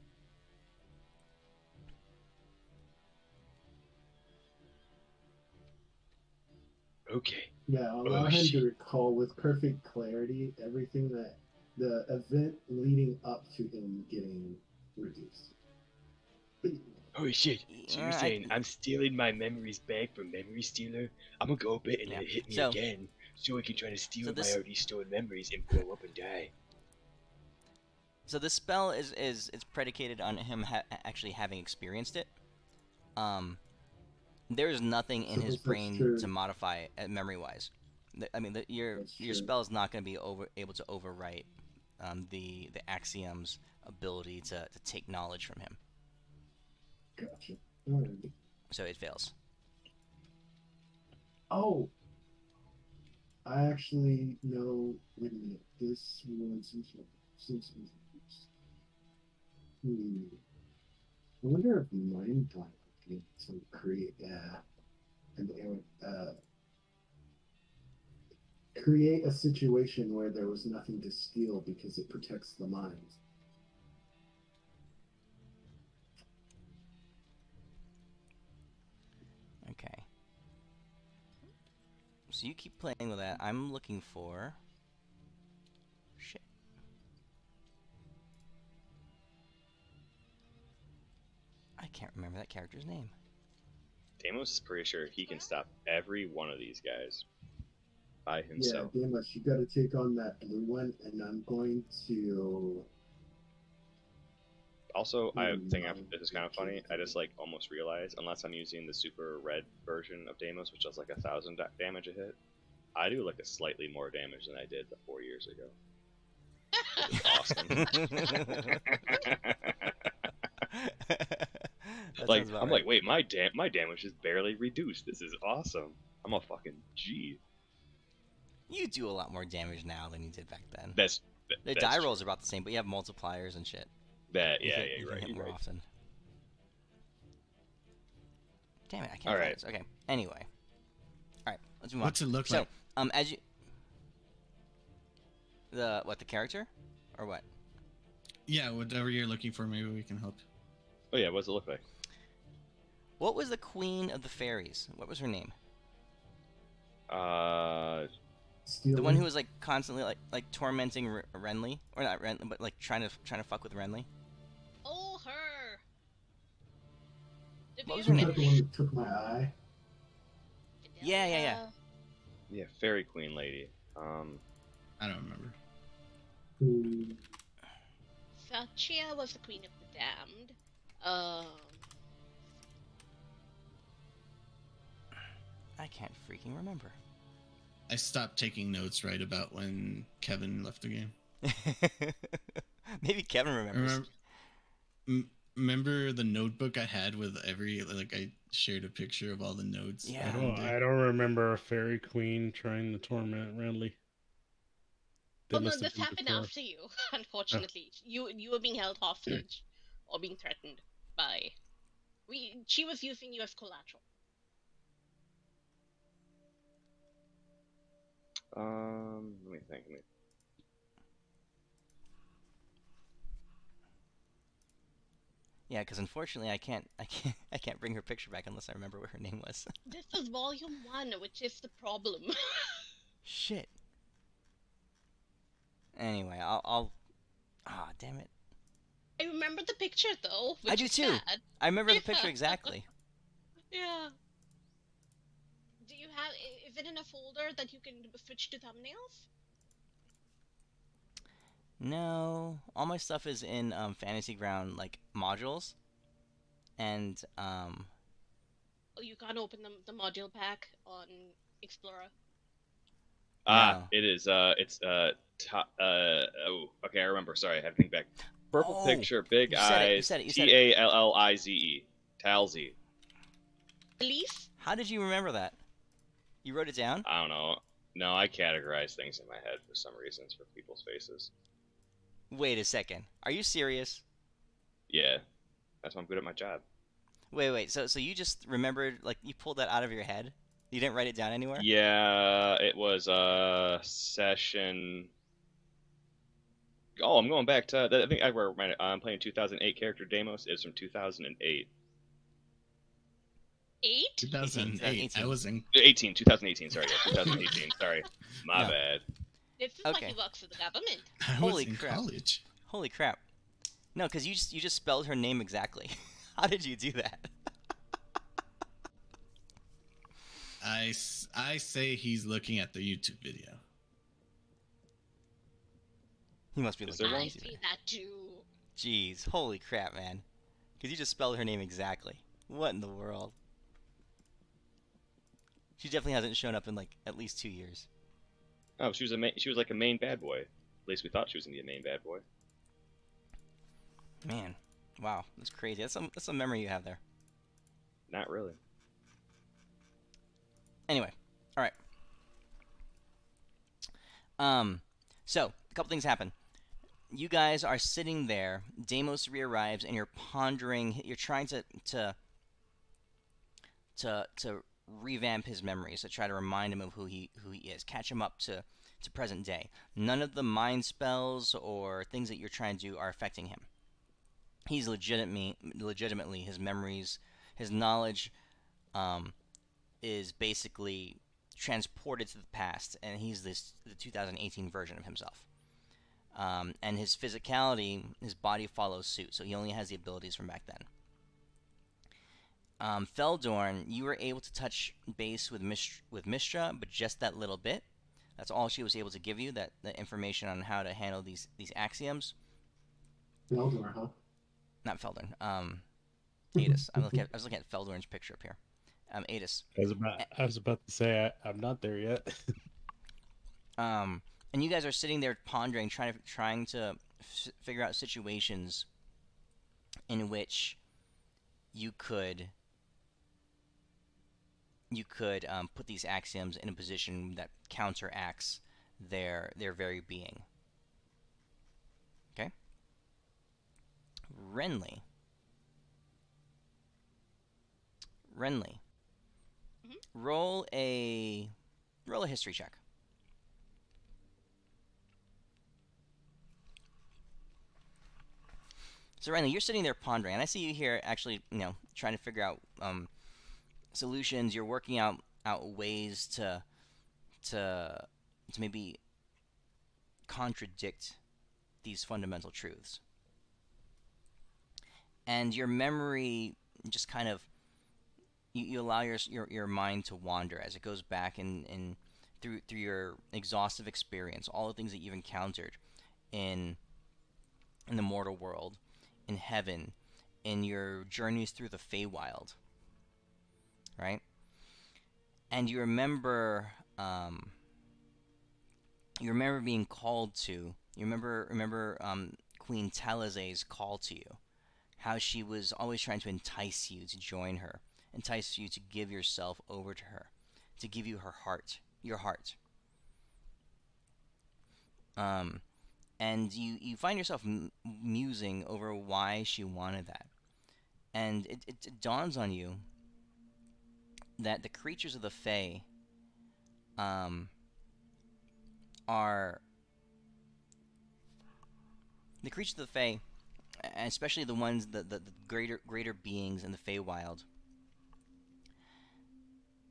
Okay.
Yeah, allow him
shit.
to recall with perfect clarity everything that the event leading up to him getting reduced.
Holy shit. So you're
Yeah,
saying I'm stealing my memories back from Memory Stealer? I'm gonna go up it and
Yeah.
let it hit me
So-
again so I can try to steal
this-
my already stolen memories and blow up and die.
So this spell is it's predicated on him actually having experienced it. There is nothing in his
That's
brain
true.
to modify it memory-wise. I mean, your
That's
your
true.
spell is not going to be able to overwrite the Axiom's ability to take knowledge from him.
Gotcha. Alright.
So it fails.
Oh! I actually know. Wait a minute. This was. I wonder if Mind Blank can create create a situation where there was nothing to steal because it protects the mind.
Okay. So you keep playing with that. I'm looking for. Shit. I can't remember that character's name.
Deimos is pretty sure he can stop every one of these guys by
Yeah,
himself.
Deimos, you got to take on that blue one, and I'm going to.
Also, this is kind of funny. I just like almost realized, unless I'm using the super red version of Deimos, which does like 1,000 damage a hit, I do like a slightly more damage than I did the 4 years ago. It's awesome. Like I'm like, wait, my damage is barely reduced. This is awesome. I'm a fucking G.
You do a lot more damage now than you did back then.
That's
the die rolls are about the same, but you have multipliers and shit.
Yeah,
You're
right.
Hit more often. Damn it, I can't.
All
find
right.
this. Okay. Anyway. All right. Let's move on.
What's it look like?
As you. The character, or what?
Yeah, whatever you're looking for, maybe we can help.
Oh yeah, what does it look like?
What was the queen of the fairies? What was her name?
Stealing.
The one who was like constantly like tormenting Renly, or not Renly, but like trying to fuck with Renly.
Oh, her.
What was her name?
The one that took my eye.
Yeah.
Yeah, fairy queen lady.
I don't remember.
Felchia was the queen of the damned.
I can't freaking remember.
I stopped taking notes right about when Kevin left the game.
Maybe Kevin remembers.
Remember the notebook I had with I shared a picture of all the notes.
Yeah.
I don't remember a fairy queen trying to torment Renly.
Oh no, this happened after you. Unfortunately, you were being held hostage or being threatened by. She was using you as collateral.
Let me think.
Yeah, because unfortunately I can't bring her picture back unless I remember what her name was.
This is volume 1, which is the problem.
Shit. Anyway, I'll. Ah, damn it.
I remember the picture though.
I do too.
Sad.
I remember the picture exactly.
Yeah. Do you have? Is it in a folder that you can switch to thumbnails?
No, all my stuff is in Fantasy Ground like modules, and
Oh, you can't open the module pack on Explorer.
No.
It is. It's oh, okay. I remember. Sorry, I have to think back. Purple picture, big eyes. Tallize. Talzy.
Elise?
How did you remember that? You wrote it down?
I don't know. No, I categorize things in my head for some reasons for people's faces.
Wait a second. Are you serious?
Yeah, that's why I'm good at my job.
Wait. So you just remembered, like, you pulled that out of your head? You didn't write it down anywhere?
Yeah, it was session. Oh, I'm going back to. I think I'm playing 2008 character Deimos. It's from 2008.
8?
2008. I was in
2018. Sorry, yeah, 2018. Sorry, my
Yeah.
bad.
This is like he works for the government.
I was in college.
Holy crap. No, because you just spelled her name exactly. How did you do that?
I say he's looking at the YouTube video.
He must be looking at
I
you.
see that too.
Jeez, holy crap, man. Because you just spelled her name exactly. What in the world? She definitely hasn't shown up in like at least 2 years.
Oh, she was like a main bad boy. At least we thought she was gonna be a main bad boy.
Man, wow, that's crazy. That's some memory you have there.
Not really.
Anyway, all right. So a couple things happen. You guys are sitting there. Deimos re-arrives, and you're pondering. You're trying to revamp his memories, to try to remind him of who he is, catch him up to present day. None of the mind spells or things that you're trying to do are affecting him. He's legitimately his memories, his knowledge, is basically transported to the past, and he's the 2018 version of himself. And his physicality, his body follows suit, so he only has the abilities from back then. Feldorn, you were able to touch base with Mistra, but just that little bit. That's all she was able to give you, that the information on how to handle these axioms.
Feldor, huh?
Not Feldorn. Adis. I was looking at Feldorn's picture up here. Adis.
I was about to say I'm not there yet.
And you guys are sitting there pondering, trying to figure out situations in which you could put these axioms in a position that counteracts their very being. Okay. Renly. Roll a history check. So Renly, you're sitting there pondering, and I see you here actually, trying to figure out solutions. You're working out ways to maybe contradict these fundamental truths. And your memory just kind of, you allow your mind to wander as it goes back and through your exhaustive experience, all the things that you've encountered in the mortal world, in heaven, in your journeys through the Feywild, right? And you remember being called to. You remember Queen Talazay's call to you, how she was always trying to entice you to join her, entice you to give yourself over to her, to give you your heart. And you find yourself musing over why she wanted that. And it dawns on you that the creatures of the Fae are... The creatures of the Fae, and especially the ones, the greater beings in the Feywild,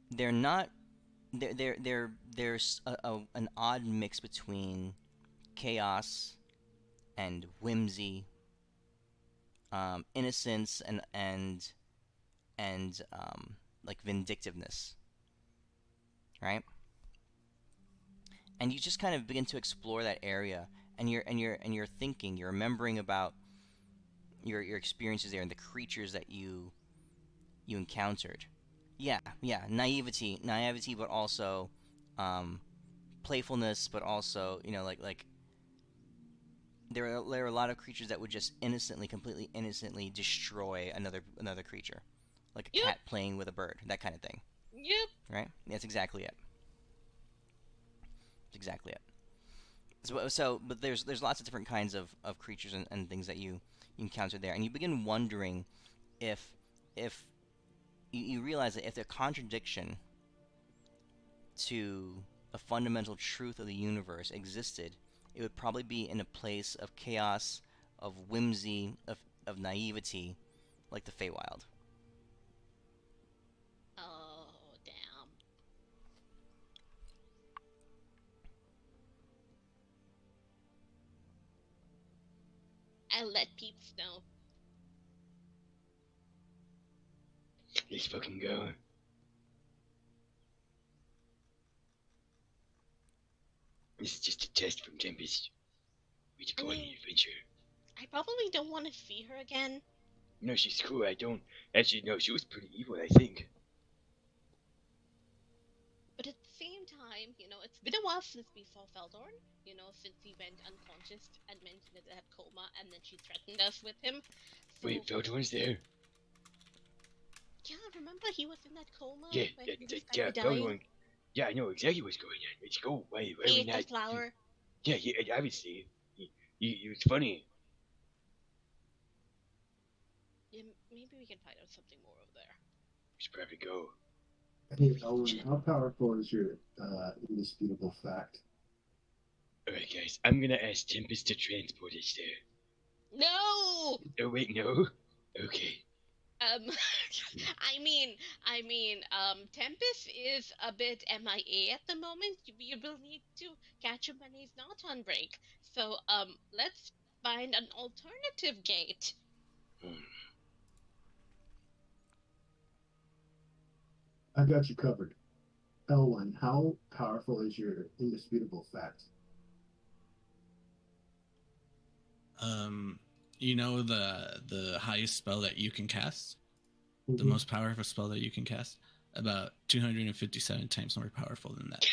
they're not... There's an odd mix between chaos and whimsy, innocence and like vindictiveness, right? And you just kind of begin to explore that area, and you're thinking, you're remembering about your experiences there and the creatures that you encountered. Yeah, naivety, but also playfulness, but also like there are a lot of creatures that would just completely innocently destroy another creature, like a cat playing with a bird, that kind of thing.
Yep.
Right? That's exactly it. That's exactly it. But there's lots of different kinds of creatures and things that you encounter there, and you begin wondering if you realize that if the contradiction to a fundamental truth of the universe existed, it would probably be in a place of chaos, of whimsy, of naivety, like the Feywild.
Oh, damn. I'll let peeps know.
Let's fucking go. This is just a test from Tempest. We should go on the adventure.
I probably don't want to see her again.
No, she's cool. I don't... Actually, no, she was pretty evil, I think.
But at the same time, it's been a while since we saw Feldorn. Since he went unconscious and mentioned that he had coma, and then she threatened us with him. So...
Wait, Feldorn's there?
Yeah, remember he was in that coma?
Yeah,
Feldorn.
Yeah, I know exactly what's going on. Let's go. Why
He
we
ate
not...
the flower.
Yeah, obviously. He was funny.
Yeah, maybe we can find out something more over there.
We should probably go.
Hey, Owen, how powerful is your indisputable fact?
Alright, guys, I'm gonna ask Tempest to transport us there.
No!
Oh, wait, no? Okay.
Tempest is a bit MIA at the moment. We will need to catch him when he's not on break. So, let's find an alternative gate.
I got you covered. L1, how powerful is your indisputable fact?
You know the highest spell that you can cast, the
Mhm.
most powerful spell that you can cast, about 257 times more powerful than that.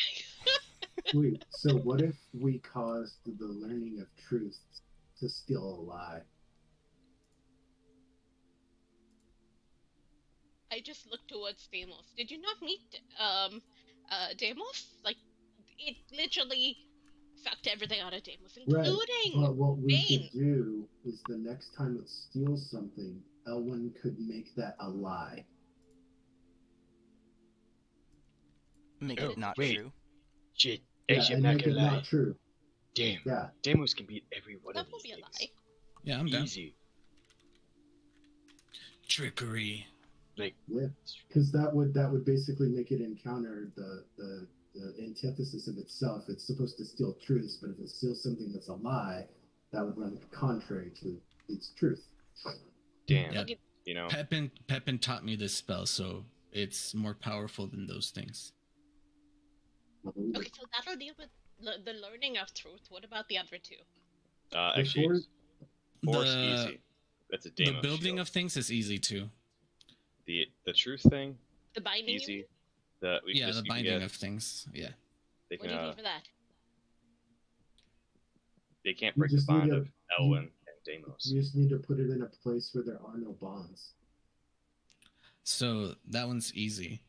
Wait, so what if we caused the learning of truth to steal a lie?
I just looked towards Deimos. Did you not meet Deimos? Like, it literally sucked everything out of Deimos,
Right.
including
But what we
Bane.
could do is the next time it steals something, Elwyn could make that a lie.
Make
Oh,
it not
wait.
true.
Shit.
Yeah,
Actually, I'm
and
not
make
gonna
it
lie.
not true.
Damn.
Yeah.
Deimos can beat every one
That
of
will
these
be a
things.
lie.
Yeah, I'm down.
Easy.
Trickery.
Like,
Yeah. Because that would basically make it encounter the antithesis of itself. It's supposed to steal truths, but if it steals something that's a lie, that would run contrary to its truth.
Damn.
Yeah.
Okay,
You know,
Pepin taught me this spell, so it's more powerful than those things.
okay, so that'll deal with the learning of truth. What about the other two?
actually,
Before-
force
The-
easy. That's a
The
Deimos
building
shield.
of things is easy too.
The truth thing,
The binding
easy.
unit?
The
Yeah, the
you can
binding
get-
of things. Yeah.
They
What
can
do you need for that?
they can't
You
break the
just need
bond
to-
of Elwyn and Deimos.
You just need to put it in a place where there are no bonds.
So that one's easy.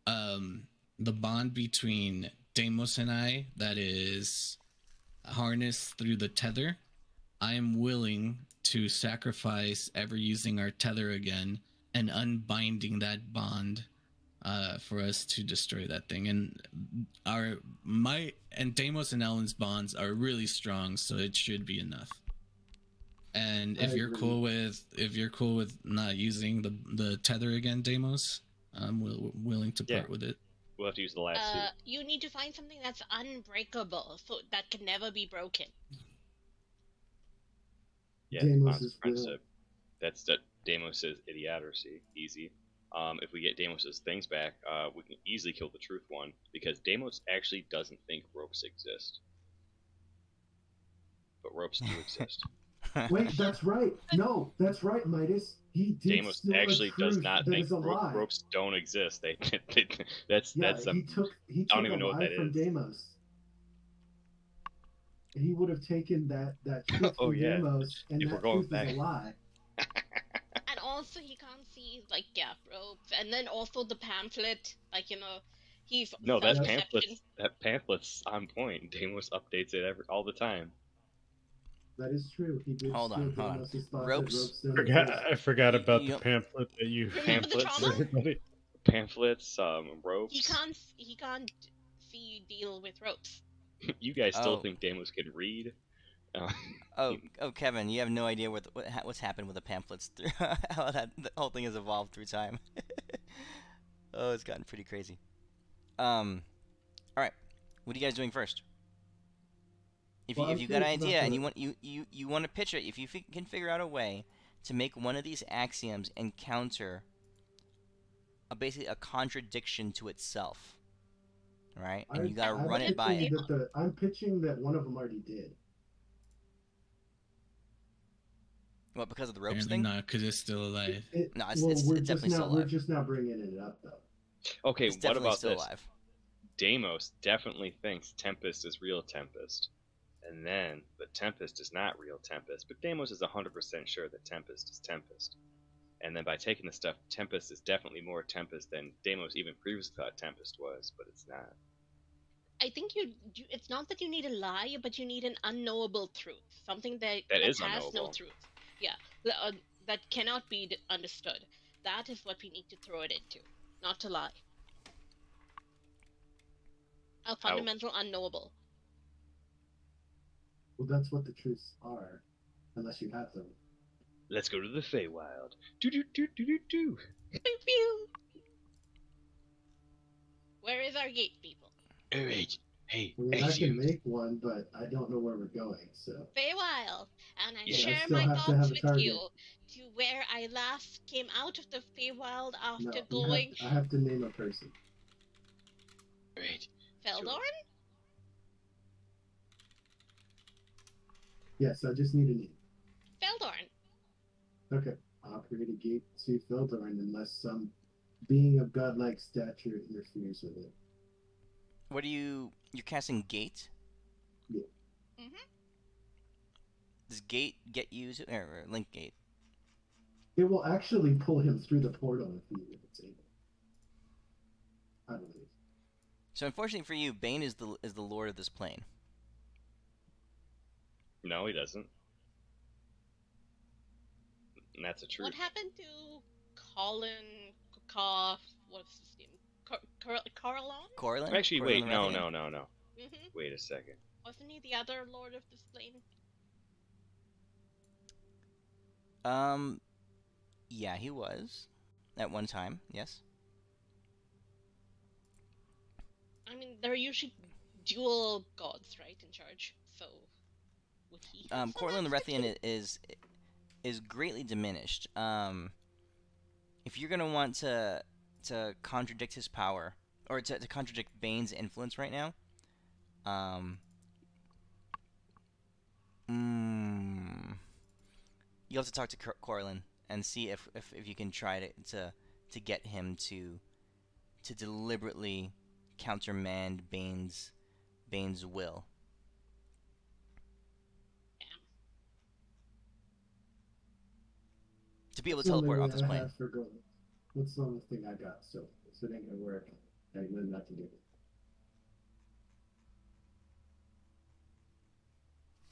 The bond between Deimos and I, that is harnessed through the tether. I am willing to sacrifice ever using our tether again and unbinding that bond for us to destroy that thing. And Deimos and Ellen's bonds are really strong, so it should be enough. And if
I
you're
agree.
cool with not using the tether again, Deimos, I'm willing to part
Yeah.
with it.
We'll have to use the last two.
You need to find something that's unbreakable, so that can never be broken.
Yeah,
Deimos'
honest friendship. That's Deimos' idiocy. Easy. If we get Deimos' things back, we can easily kill the truth one because Deimos actually doesn't think ropes exist, but ropes do exist.
Wait, that's right. No, that's right, Midas. He did
Deimos
steal a
actually does
truth
not
that
think
is a lie.
ropes don't exist. That's
Yeah,
that's
he took
I don't even
a
know what
lie
that
from
is.
Deimos. He would have taken that truth
Oh,
from
yeah.
Deimos, and
If we're
that
going
truth
back.
is a lie.
And also, he can't see, like, ropes. And then also the pamphlet, like, he's
No, that
self-deception.
pamphlet's on point. Deimos updates it all the time.
That is true. He did
Hold
steal
on, hold on.
Deimos' thought
Ropes-
that ropes don't
Forgot,
exist.
I forgot about the
Yep.
pamphlet that you
Remember the
Pamphlets.
trauma?
everybody.
Pamphlets, ropes.
He can't see deal with ropes.
You guys still
Oh.
think Deimos can read?
Oh, Kevin, you have no idea what's happened with the pamphlets, how the whole thing has evolved through time. Oh, it's gotten pretty crazy. All right, what are you guys doing first? If
Well,
you
I'm
got an
curious about
idea and
the-
you want to pitch it, if you can figure out a way to make one of these axioms encounter basically a contradiction to itself, right? And you gotta run it by it.
I'm pitching that one of them already did.
What, because of the ropes
Apparently
thing?
not, because it's still alive.
No, it's definitely still
We're
alive.
just now bringing it up though.
Okay,
It's
what
definitely
about
still
this?
alive.
Deimos definitely thinks Tempest is real Tempest. And then, but Tempest is not real Tempest. But Deimos is 100% sure that Tempest is Tempest. And then by taking the stuff, Tempest is definitely more Tempest than Deimos even previously thought Tempest was, but it's not.
I think it's not that you need a lie, but you need an unknowable truth. Something that
is
has no
unknowable.
truth. Yeah, that cannot be understood. That is what we need to throw it into, not to lie. A fundamental unknowable.
Well, that's what the truths are, unless you have them.
Let's go to the Feywild. Do do do do do do.
Pew pew. Where is our gate, people?
Alright, Hey,
I mean, I can make one, but I don't know where we're going, so.
Feywild, and I
Yeah,
share
I still
my
have to
thoughts
have a
with
target.
you to where I last came out of the Feywild after
No,
going
I have to name a person.
Great.
Feldorn?
Yes, I just need a name.
Feldorn.
Okay. I'll create a gate to Feldorn unless some being of godlike stature interferes with it.
What are you're casting Gate?
Yeah.
Mm-hmm.
Does Gate get you to, or Link Gate?
It will actually pull him through the portal if it's able. I believe.
So unfortunately for you, Bane is the lord of this plane.
No, he doesn't. And that's a truth.
What happened to Colin Kokoff? What's his name? Coralon?
Corlin?
Actually,
Corlin
wait,
the
no.
Rathian?
Mm-hmm.
Wait a second.
Wasn't he the other Lord of this plane?
Yeah, he was. At one time, yes.
I mean, there are usually dual gods, right, in charge. So, would he have some
Corlin the
aspect to
Rathian
it?
is greatly diminished. If you're gonna want to contradict his power, or to contradict Bane's influence right now, you'll have to talk to Corlin and see if you can try to get him to deliberately countermand Bane's will. To be able to teleport off this plane.
What's the only thing I got? So it ain't gonna work. I ain't nothing I can do.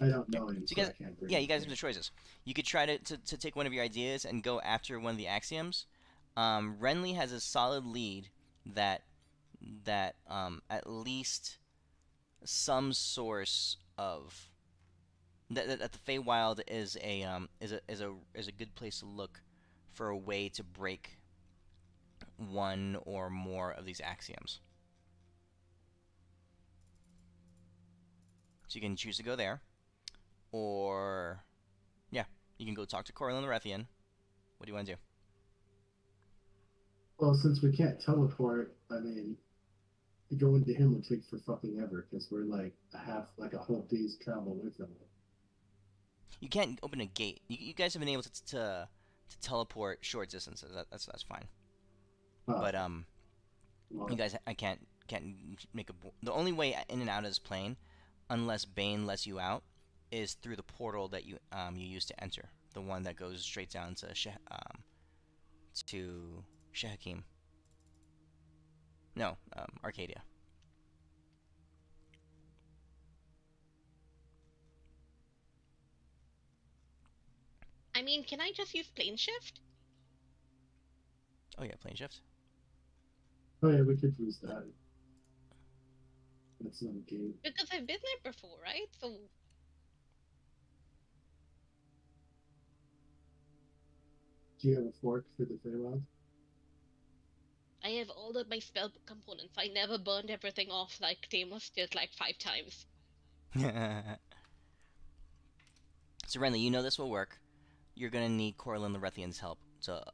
I don't know him,
So you guys,
I can't bring
yeah,
him
you guys
here.
have the choices. You could try to take one of your ideas and go after one of the axioms. Renly has a solid lead that at least some source of that the Feywild is a good place to look for a way to break one or more of these axioms. So you can choose to go there, or yeah, you can go talk to Corlin the Rathian. What do you want to do?
Well, since we can't teleport, I mean, going to him would take for fucking ever because we're like a whole day's travel with him.
You can't open a gate. You guys have been able to teleport short distances. That's fine. But
well,
you guys, I can't make a. The only way in and out of this plane, unless Bane lets you out, is through the portal that you used to enter. The one that goes straight down to Shehakim. No, Arcadia.
I mean, can I just use plane shift?
Oh yeah, plane shift.
oh yeah, we could use that. That's not a game.
Because I've been there before, right? So
Do you have a fork for the Feywild?
I have all of my spell components. I never burned everything off like Deimos did like 5 times.
So Renly, you know this will work. You're gonna need Corlin the Rathian's help to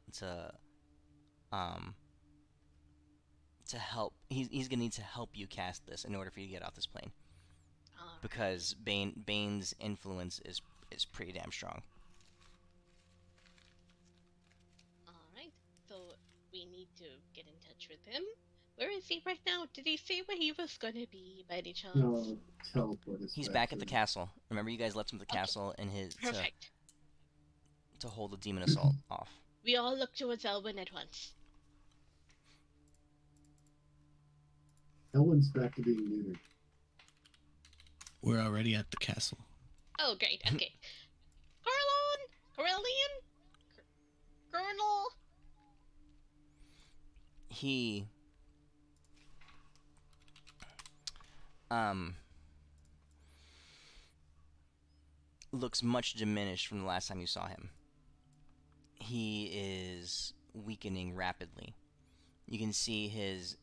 help. He's gonna need to help you cast this in order for you to get off this plane. Because Bane's influence is pretty damn strong.
Alright, so we need to get in touch with him. Where is he right now? Did he say where he was gonna be by any chance?
No, teleport us.
He's back at the castle. Remember, you guys left him at the castle in his
Perfect.
to hold the demon assault off.
We all look towards Elwyn at once.
Elwyn's back to being neutered.
We're already at the castle.
Oh, great. Okay. Corellian? Colonel?
He looks much diminished from the last time you saw him. He is weakening rapidly. You can see his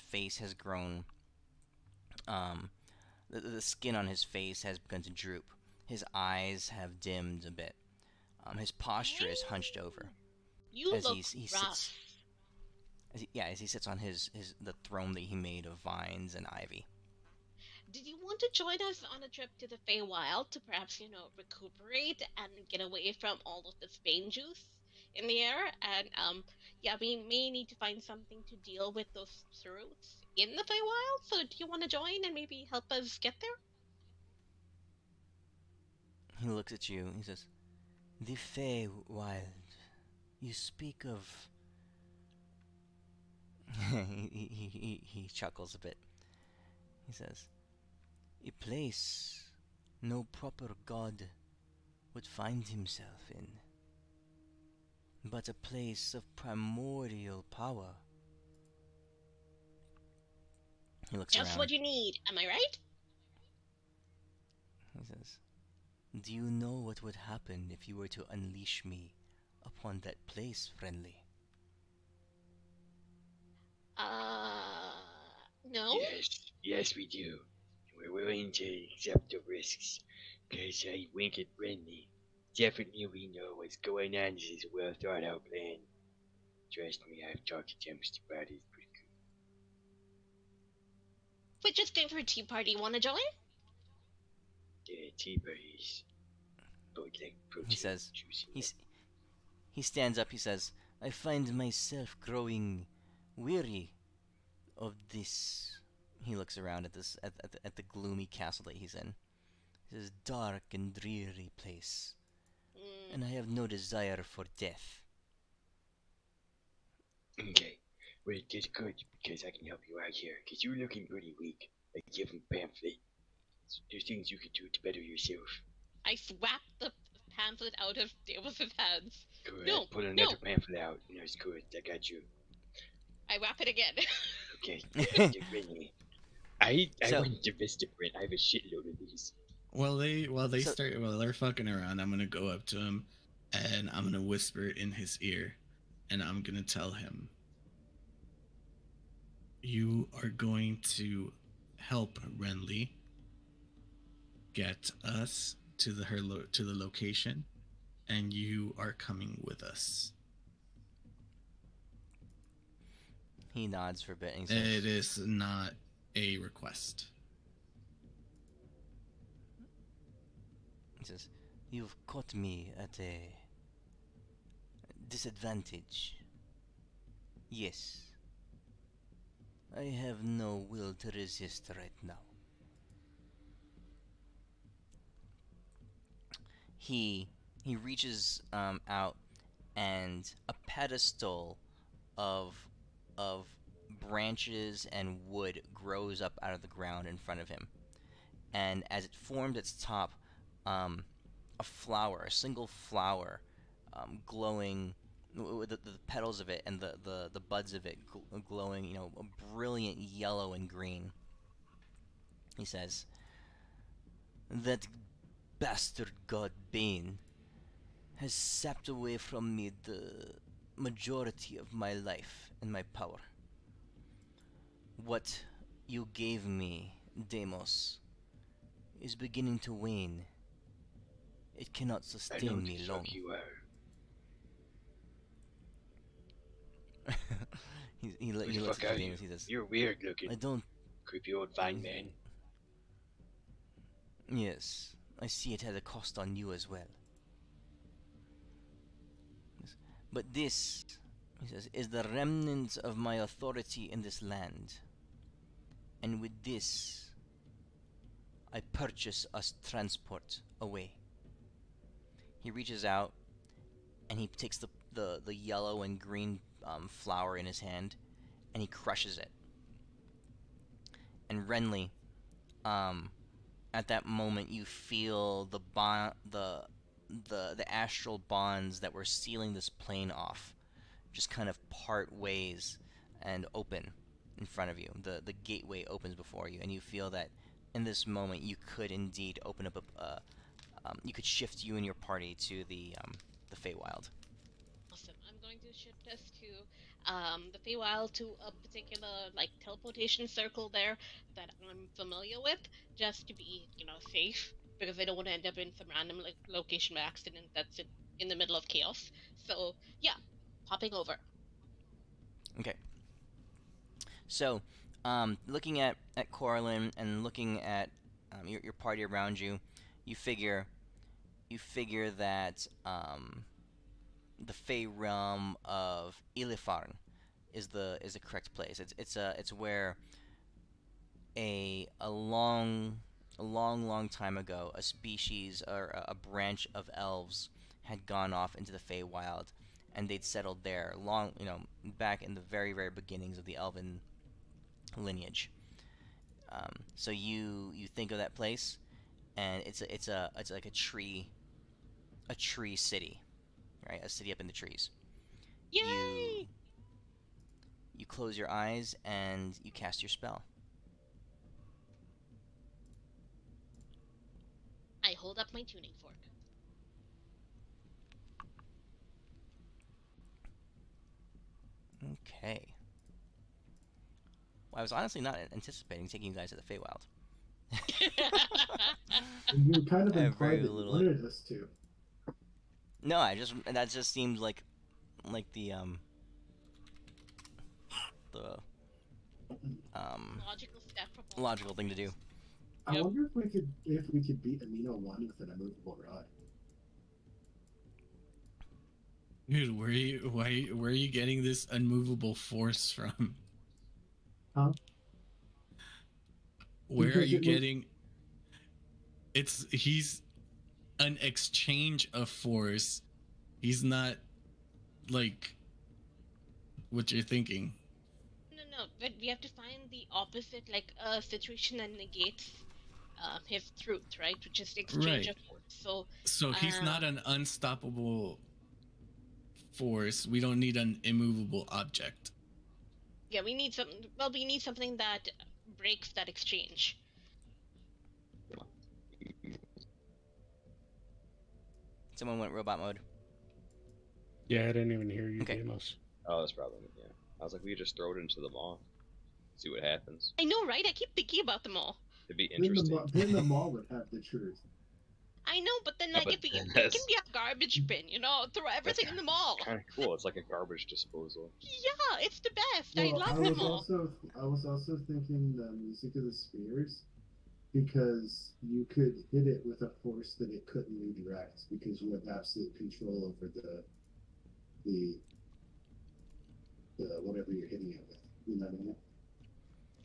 face has grown Um, the skin on his face has begun to droop. His eyes have dimmed a bit. His posture is hunched over
You
as
look
he
rough.
sits. As he sits on the throne that he made of vines and ivy.
Did you want to join us on a trip to the Feywild to perhaps, recuperate and get away from all of the Spain juice in the air? And yeah, we may need to find something to deal with those throats in the Feywild. So do you want to join and maybe help us get there?
He looks at you. He says, "The Feywild. You speak of." he chuckles a bit. He says, "A place no proper god would find himself in, but a place of primordial power." He looks
Just
around.
what you need. Am I right?
He says, "Do you know what would happen if you were to unleash me upon that place, friendly?"
No?
Yes, we do. We're willing to accept the risks. Cause I wink at Renly. Definitely we know what's going on. This is a well thought out plan. Trust me, I've talked to Tempest about it. It's pretty good.
We're just going for a tea party. Want to join?
The tea parties. But like protein,
He says,
juicy.
he stands up. He says, "I find myself growing weary of this." He looks around at at the gloomy castle that he's in. This dark and dreary place, and I have no desire for death.
Okay. Well, that's good because I can help you out here. Cause you're looking pretty weak. I give him a pamphlet. There's things you can do to better yourself.
I swapped the pamphlet out of Davis's hands.
Good.
No,
Pull another pamphlet out. That's good. I got you.
I wrap it again.
Okay. I want to Vista print. I have a shitload of these.
While they're fucking around, I'm gonna go up to him and I'm gonna whisper in his ear and I'm gonna tell him, you are going to help Renly get us to the location, and you are coming with us.
He nods for a bit. And he says,
It is not a request.
He says, "You've caught me at a disadvantage. Yes. I have no will to resist right now." He reaches out, and a pedestal of branches and wood grows up out of the ground in front of him. And as it formed its top, a single flower, glowing, with the petals of it and the buds of it glowing, a brilliant yellow and green. He says, "That bastard god Bane has sapped away from me the majority of my life and my power. What you gave me, Deimos, is beginning to wane. It cannot sustain me long."
You are.
he looks at Deimos. He says,
"You're weird looking.
"I don't."
Creepy old vine man.
"Yes, I see it had a cost on you as well. But this," he says, "is the remnant of my authority in this land. And with this, I purchase us transport away." He reaches out, and he takes the yellow and green flower in his hand, and he crushes it. And Renly, at that moment, you feel the astral bonds that were sealing this plane off just kind of part ways and open in front of you. The gateway opens before you, and you feel that in this moment you could indeed open up you could shift you and your party to the Feywild.
Awesome. I'm going to shift us to the Feywild to a particular like teleportation circle there that I'm familiar with, just to be, safe, because I don't want to end up in some random like location by accident that's in the middle of chaos. So yeah, popping over.
Okay. So, looking at Corlin and looking at your party around you, you figure that the Fey realm of Ilifarn is the correct place. It's where a long time ago a species or a branch of elves had gone off into the Feywild, and they'd settled there back in the very beginnings of the elven lineage. So you think of that place, and it's like a tree city, right? A city up in the trees.
Yay!
You close your eyes and you cast your spell.
I hold up my tuning fork.
Okay. Well, I was honestly not anticipating taking you guys to the Feywild.
You kind of
I have
implied
very
that you
little-
wanted us to.
No, that just seemed like the
Logical step from all
logical thing to do.
I
Yep.
wonder if we could beat Amino 1 with an immovable rod.
Dude, where are you getting this unmovable force from?
Huh?
Where are
Because
you
it was-
getting? He's an exchange of force. He's not like what you're thinking.
No, but we have to find the opposite, like a situation that negates his truth, right? Which is the exchange
Right.
of force. So
So he's not an unstoppable force. We don't need an immovable object.
yeah, we need something. Well, we need something that breaks that exchange.
Someone went robot mode.
Yeah, I didn't even hear you,
Okay.
Demos.
Oh, that's probably yeah. I was like, we could just throw it into the maw, see what happens.
I know, right? I keep thinking about them all.
It'd be
Then the,
interesting.
then the mall would have the truth.
I know, but then
Yeah,
like
but
it can
that's-
be a garbage bin, throw everything in the mall.
Kind of cool. It's like a garbage disposal.
Yeah, it's the best. I
Well,
love
was
them all.
I was also thinking the music of the spheres, because you could hit it with a force that it couldn't redirect, because you have absolute control over the whatever you're hitting it with. You know what I mean?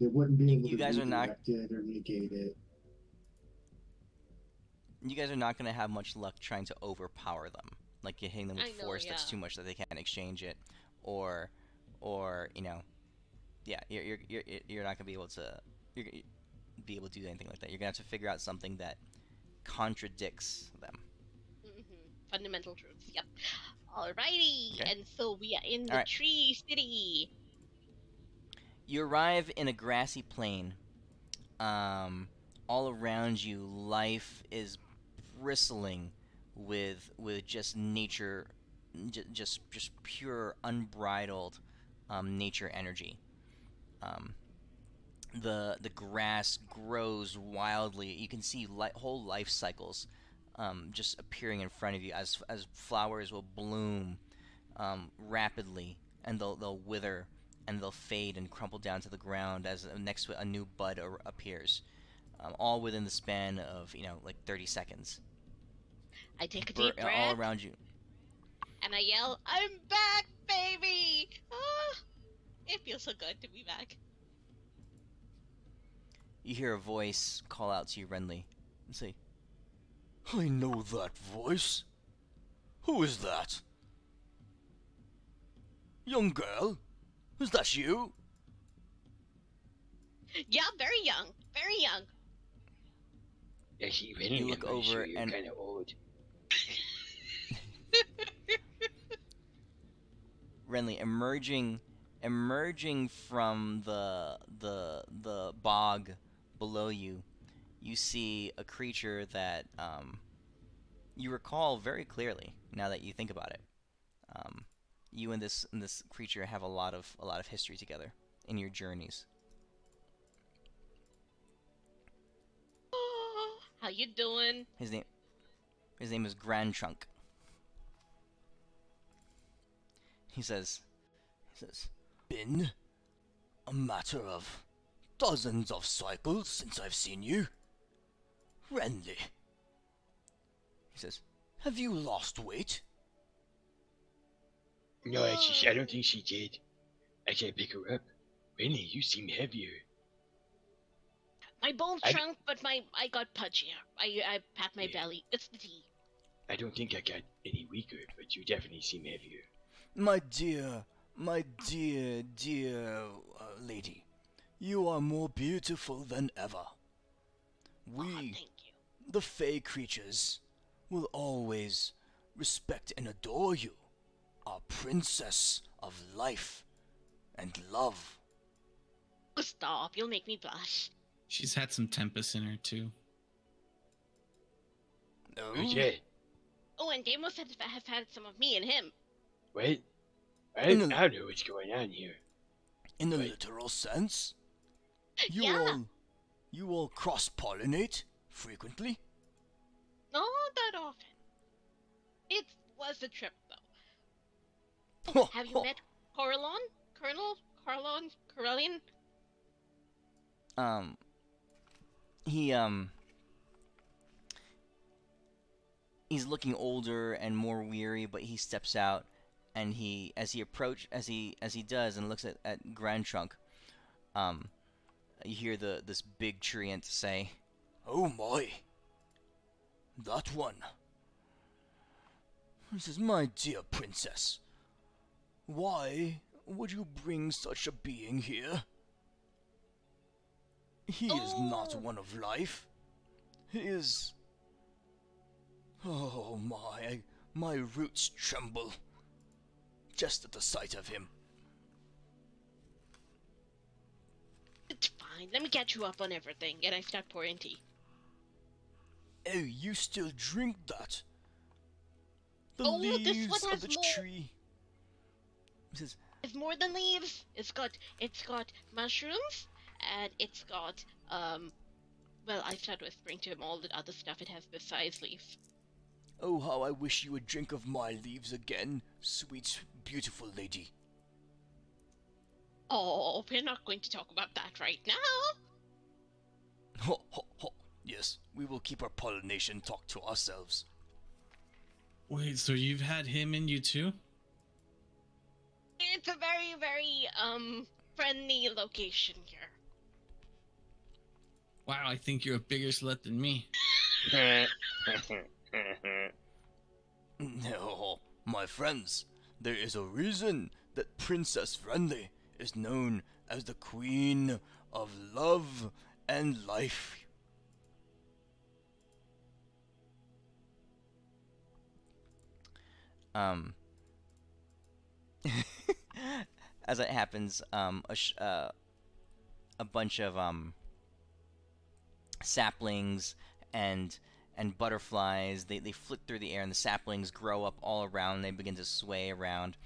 It wouldn't be able
You
to
guys are not-
redirect it or negate it.
You guys are not going to have much luck trying to overpower them. Like you're hitting them with
I know,
force that's
yeah.
too much that they can't exchange it, or yeah, you're not going to be able to do anything like that. You're going to have to figure out something that contradicts them.
Fundamental truths. Yep. Alrighty,
Okay.
and so we are in the
Alright.
tree city.
You arrive in a grassy plain. All around you, life is bristling with just nature, just pure, unbridled nature energy. The grass grows wildly. You can see whole life cycles just appearing in front of you as flowers will bloom rapidly, and they'll wither and they'll fade and crumple down to the ground as next to it a new bud appears, all within the span of like 30 seconds.
I take a deep breath
all around you.
and I yell, "I'm back, baby!" Ah, it feels so good to be back.
You hear a voice call out to you, Renly, and say, "I know that voice. Who is that? Young girl, is that you?"
Yeah, very young, very young.
Actually, Renly,
You look
I'm pretty sure
over
you're
and-
kind of old.
Renly, emerging from the bog below you, you see a creature that you recall very clearly now that you think about it. you and this creature have a lot of history together in your journeys.
How you doing?
His name is Grand Trunk. He says,
Been a matter of dozens of cycles since I've seen you. Renly.
he says,
Have you lost weight?
No, I don't think she did. I can't pick her up. Renly, you seem heavier.
My bones shrunk, but I got pudgier. I pat my belly. It's the tea.
I don't think I got any weaker, but you definitely seem heavier.
My dear lady, you are more beautiful than ever. We,
Thank you.
the Fey creatures, will always respect and adore you, our princess of life and love.
Oh, stop. You'll make me blush.
She's had some Tempest in her too.
Oh,
Yeah.
Oh, and Deimos has had some of me and him.
What? I don't know what's going on here.
in a
Right.
literal sense?
Yeah.
You all cross-pollinate frequently?
Not that often. It was a trip, though. Have you met Coralon? Corallian?
He's looking older and more weary, but he steps out, and as he does and looks at Grand Trunk, you hear this big treant say,
Oh my! That one. He says, my dear princess, why would you bring such a being here? He is not one of life. He is... Oh my roots tremble just at the sight of him.
It's fine. Let me catch you up on everything. And I start pouring tea.
Oh, you still drink that? The
Oh, look, this
leaves
one
of
has
the
more.
tree. He says,
It's more than leaves. It's got mushrooms, and it's got well, I start whispering to him all the other stuff it has besides leaves.
oh, how I wish you would drink of my leaves again, sweet, beautiful lady.
Oh, we're not going to talk about that right now.
Ho, ho, ho. Yes, we will keep our pollination talk to ourselves.
Wait, so you've had him in you too?
It's a very, very friendly location here.
Wow, I think you're a bigger slut than me.
No, my friends, there is a reason that Princess Friendly is known as the Queen of Love and Life.
As it happens, a bunch of saplings and butterflies, they flit through the air, and the saplings grow up all around. They begin to sway around,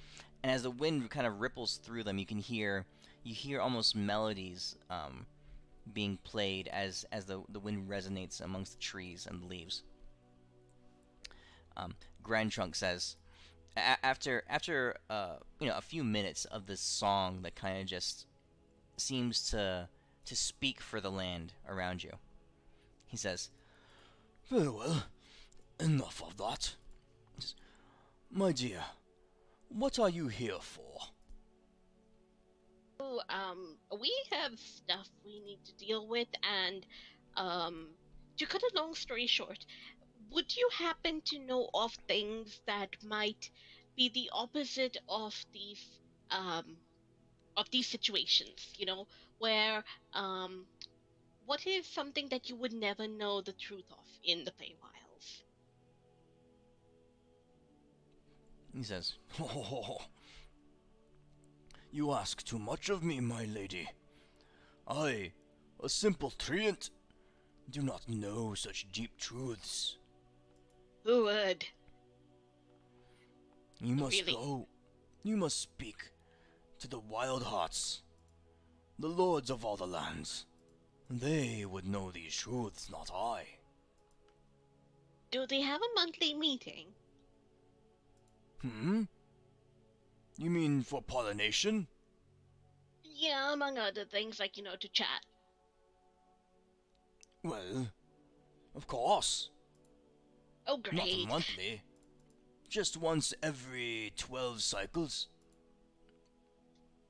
and as the wind kind of ripples through them, you hear almost melodies being played as the wind resonates amongst the trees and the leaves. Grand Trunk says, after a few minutes of this song that kind of just seems to speak for the land around you, he says,
Very well, enough of that. My dear, what are you here for?
So, we have stuff we need to deal with, and to cut a long story short, would you happen to know of things that might be the opposite of these situations? You know, where what is something that you would never know the truth of in the Feywilds?
he says,
Oh, you ask too much of me, my lady. I, a simple treant, do not know such deep truths.
Who would?
You must
Really?
go You must speak to the Wild Hearts, the lords of all the lands. They would know these truths, not I.
Do they have a monthly meeting?
Hmm? You mean for pollination?
Yeah, among other things, like, to chat.
Well, of course.
Oh,
Not
great.
monthly. Just once every 12 cycles.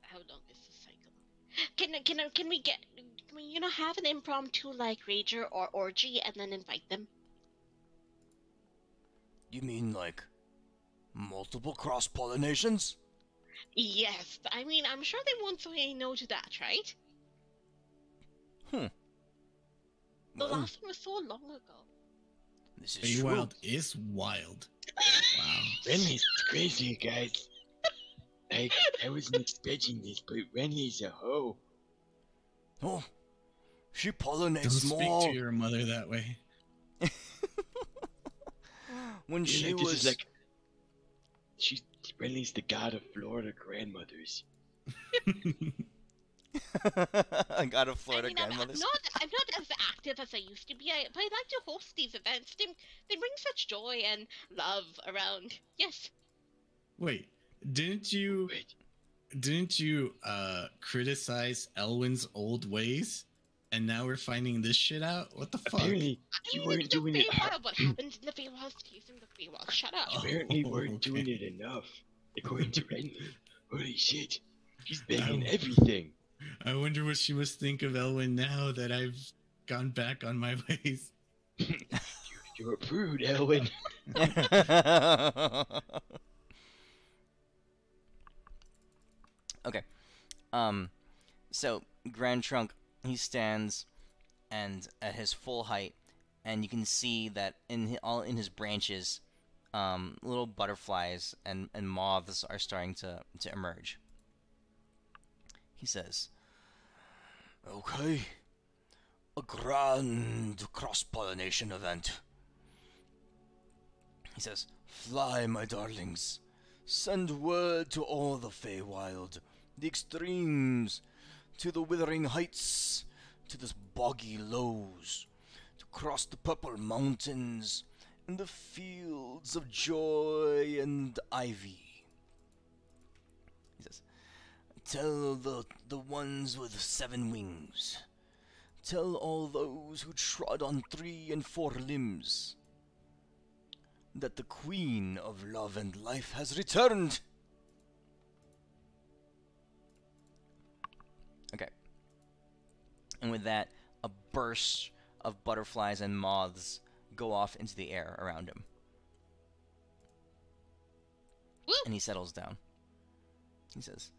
How long is the cycle? Can we have an impromptu, like, rager or orgy and then invite them?
You mean like multiple cross-pollinations?
Yes, I mean, I'm sure they won't say no to that, right?
Hmm.
The
Well,
last one was so long ago.
this is true.
Feywild is wild. Wow.
Renly's crazy, guys. I wasn't expecting this, but Renly's a hoe.
Oh, she
Don't
pollinates
speak
more.
to your mother that way.
When she
Like, this
was
is like Renly's the god of Florida grandmothers.
I got a Florida
I mean,
grandmother's.
I'm not as active as I used to be, but I like to host these events. They bring such joy and love around. Yes.
Wait, didn't you criticize Elwyn's old ways? And now we're finding this shit out? What the fuck?
Apparently,
I
you
mean,
weren't
it's the
doing it.
Feywild. What happens in the Feywild stays in the Feywild. Shut up.
Apparently,
Oh,
weren't
okay.
doing it enough, according to Renly. Holy shit, he's
Oh.
banging everything.
I wonder what she must think of Elwyn now that I've gone back on my ways.
You're a prude, Elwyn.
Okay. So Grand Trunk, he stands and at his full height, and you can see that all in his branches, little butterflies and moths are starting to emerge. He says,
Okay. A grand cross-pollination event. He says, fly, my darlings. Send word to all the Feywild, the extremes, to the withering heights, to the boggy lows, to cross the purple mountains, and the fields of joy and ivy. He says, tell the ones with 7 wings. Tell all those who trod on 3 and 4 limbs that the Queen of Love and Life has returned.
okay. And with that, a burst of butterflies and moths go off into the air around him.
Woo!
And he settles down. He says,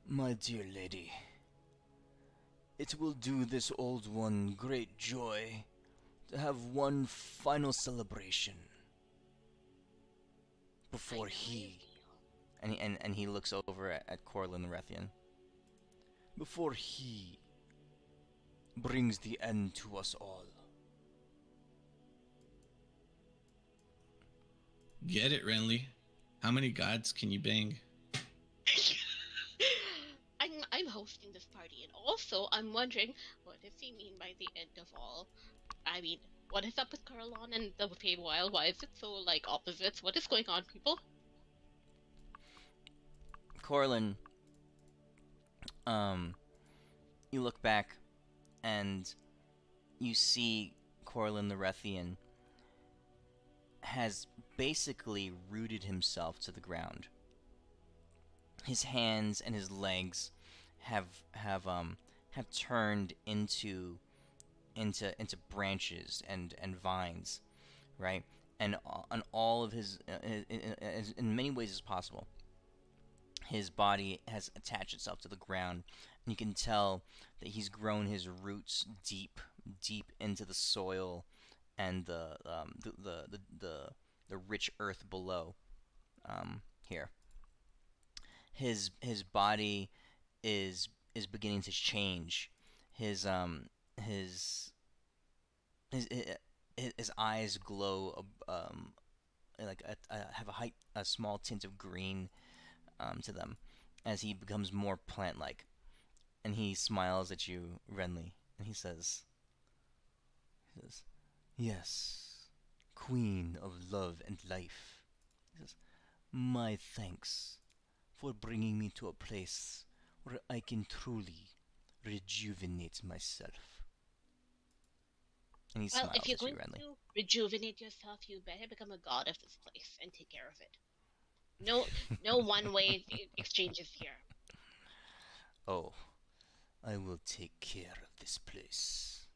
My dear lady, it will do this old one great joy to have one final celebration before he,
and he looks over at Corlin the Rethian.
before he brings the end to us all.
Get it, Renly. How many gods can you bang?
I'm hosting this party, and also I'm wondering, what does he mean by the end of all? I mean, what is up with Carlon and the Feywild? Why is it so, like, opposites? What is going on, people?
Corlin, you look back and you see Corlin the Rethian has basically rooted himself to the ground. His hands and his legs have turned into branches and vines, right? And on all of his in many ways as possible, his body has attached itself to the ground, and you can tell that he's grown his roots deep into the soil and the rich earth below. Here, his body is beginning to change. His eyes glow, like have a small tint of green. to them as he becomes more plant-like. And he smiles at you, Renly, and he says, "Yes, Queen of Love and Life. He says, my thanks for bringing me to a place where I can truly rejuvenate myself." And he
Well,
smiles
if you're
at you,
going
Renly.
to rejuvenate yourself, you better become a god of this place and take care of it. No, no one-way exchanges here.
Oh, I will take care of this place.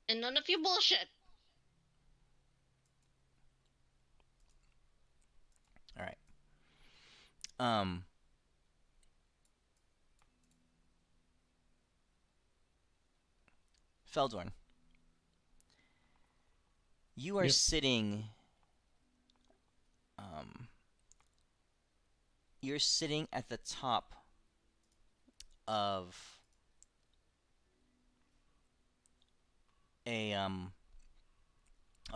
And none of your bullshit.
All right. Feldorn, you are
Yep.
sitting. You're sitting at the top of a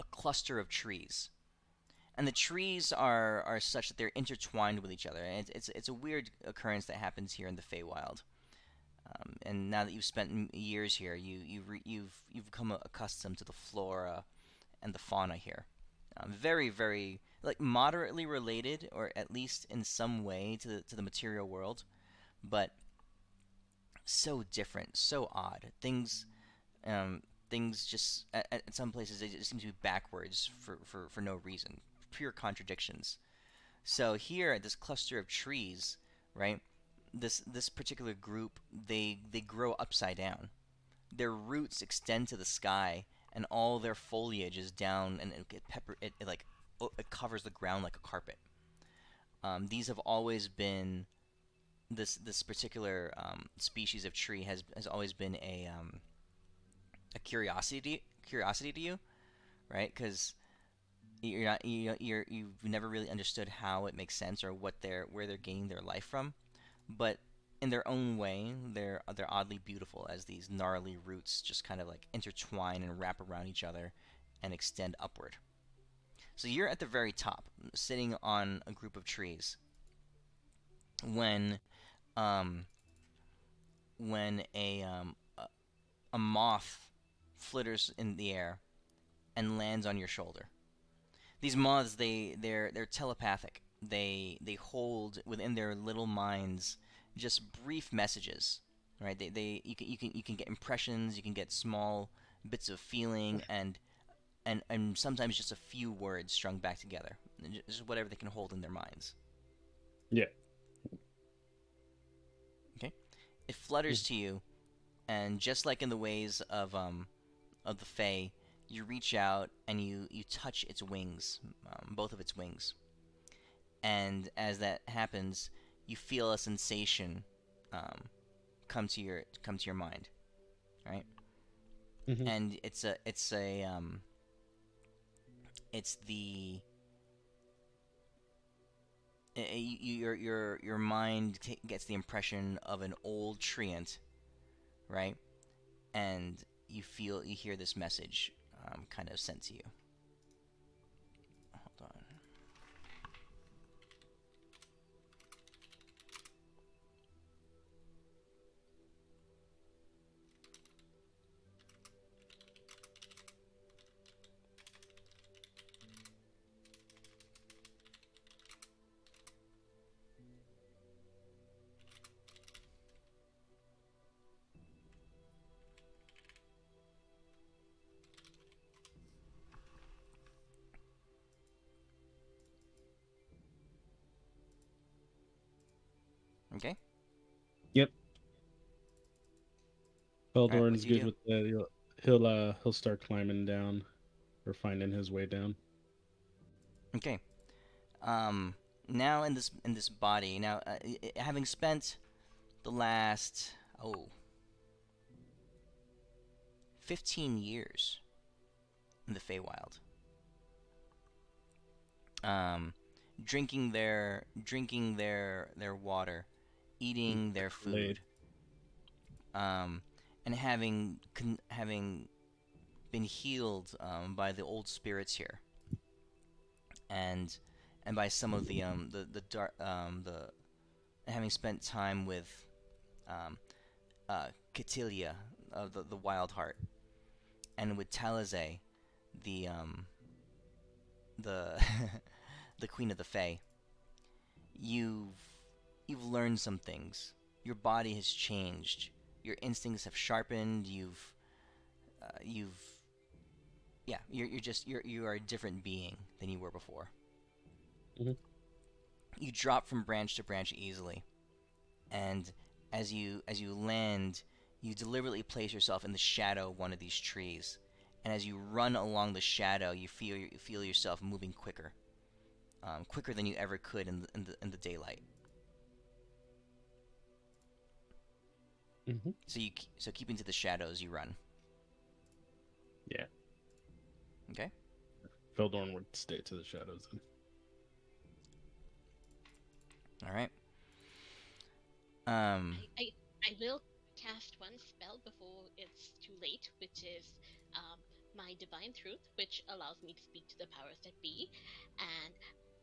cluster of trees, and the trees are such that they're intertwined with each other, and it's a weird occurrence that happens here in the Feywild. And now that you've spent years here, you've become accustomed to the flora and the fauna here. Very, very, like, moderately related, or at least in some way, to the material world, but so different, so odd. Things just at some places they just seem to be backwards for no reason, pure contradictions. So here at this cluster of trees, right? This particular group, they grow upside down. Their roots extend to the sky, and all their foliage is down, and it covers the ground like a carpet. These have always been this particular species of tree has always been a curiosity to you, right? Because you've never really understood how it makes sense or where they're gaining their life from, but in their own way, they're oddly beautiful as these gnarly roots just kind of like intertwine and wrap around each other and extend upward. So you're at the very top, sitting on a group of trees, when when a moth flitters in the air and lands on your shoulder. These moths, they're telepathic. They hold within their little minds just brief messages, right? You can get impressions, you can get small bits of feeling, and sometimes just a few words strung back together, just whatever they can hold in their minds.
Yeah.
Okay, it flutters to you, and just like in the ways of the Fae, you reach out and you touch its wings, both of its wings. And as that happens, you feel a sensation come to your mind, right?
Mm-hmm.
And it's the your mind gets the impression of an old treant, right? And you hear this message kind of sent to you. Hold on. Okay.
Yep.
All right, what
Feldorn's
do you
good
do?
with that. He'll start climbing down, or finding his way down.
Okay. Now in this body, now having spent the last 15 years in the Feywild, drinking their water, eating their food, and having been healed by the old spirits here, and by some of the dark having spent time with Catilia of the Wild Heart, and with Talazay, the the the Queen of the Fae, you've learned some things. Your body has changed. Your instincts have sharpened. You are a different being than you were before.
Mhm.
You drop from branch to branch easily, and as you land, you deliberately place yourself in the shadow of one of these trees, and as you run along the shadow, you feel yourself moving quicker, quicker than you ever could in the daylight.
Mhm.
So keeping to the shadows, you run.
Yeah.
Okay.
Feldorn would stay to the shadows. Then.
All right.
I will cast one spell before it's too late, which is my Divine Truth, which allows me to speak to the powers that be, and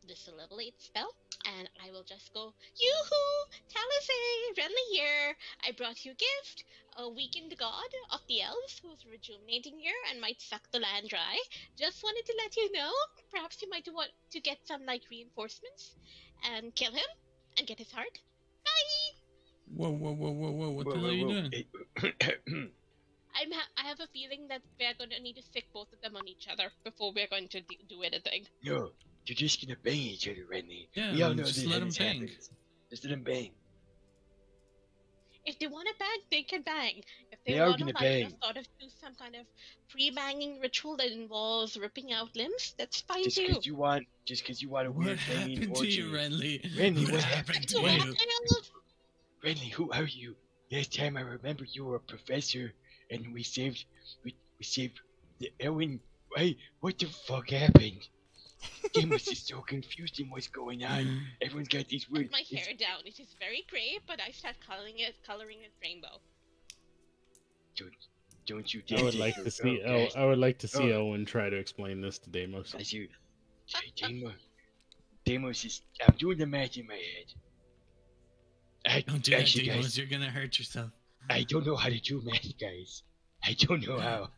this is a level 8 spell, and I will just go, Yoo-hoo! Talisay! Renly here! I brought you a gift! A weakened god of the elves who's rejuvenating here and might suck the land dry. Just wanted to let you know, perhaps you might want to get some, reinforcements, and kill him, and get his heart. Bye!
Whoa, whoa, whoa, whoa, whoa! What
Whoa,
the hell
whoa,
are you
whoa.
doing?
I have a feeling that we're going to need to stick both of them on each other before we're going to do anything.
No, you're just gonna bang each other, Renly.
Yeah,
We all know
just
that
let 'em
this
bang.
happens. Just let them bang.
If they want to bang, they can bang. If
They
they
are
want to
gonna bang.
sort of do some kind of pre-banging ritual that involves ripping out limbs, that's fine
Just
too.
because you want a
What
weird banging
happened to
orgy.
you, Renly?
Renly, what happened to you?
Wild.
Renly, who are you? Last time I remember you were a professor, and we saved the Elwyn. Hey, what the fuck happened? Deimos is so confused in what's going on. Everyone's got these weird.
My hair down. It is very gray, but I start coloring it rainbow.
Don't you
I
dare
would
take
like
her-
to see.
oh, gosh.
I would like to see
Oh.
Owen try to explain this to Deimos.
As you, Deimos is. I'm doing the math in my head.
Don't do that,
Actually,
Deimos.
guys,
You're gonna hurt yourself.
I don't know how to do math, guys. I don't know how.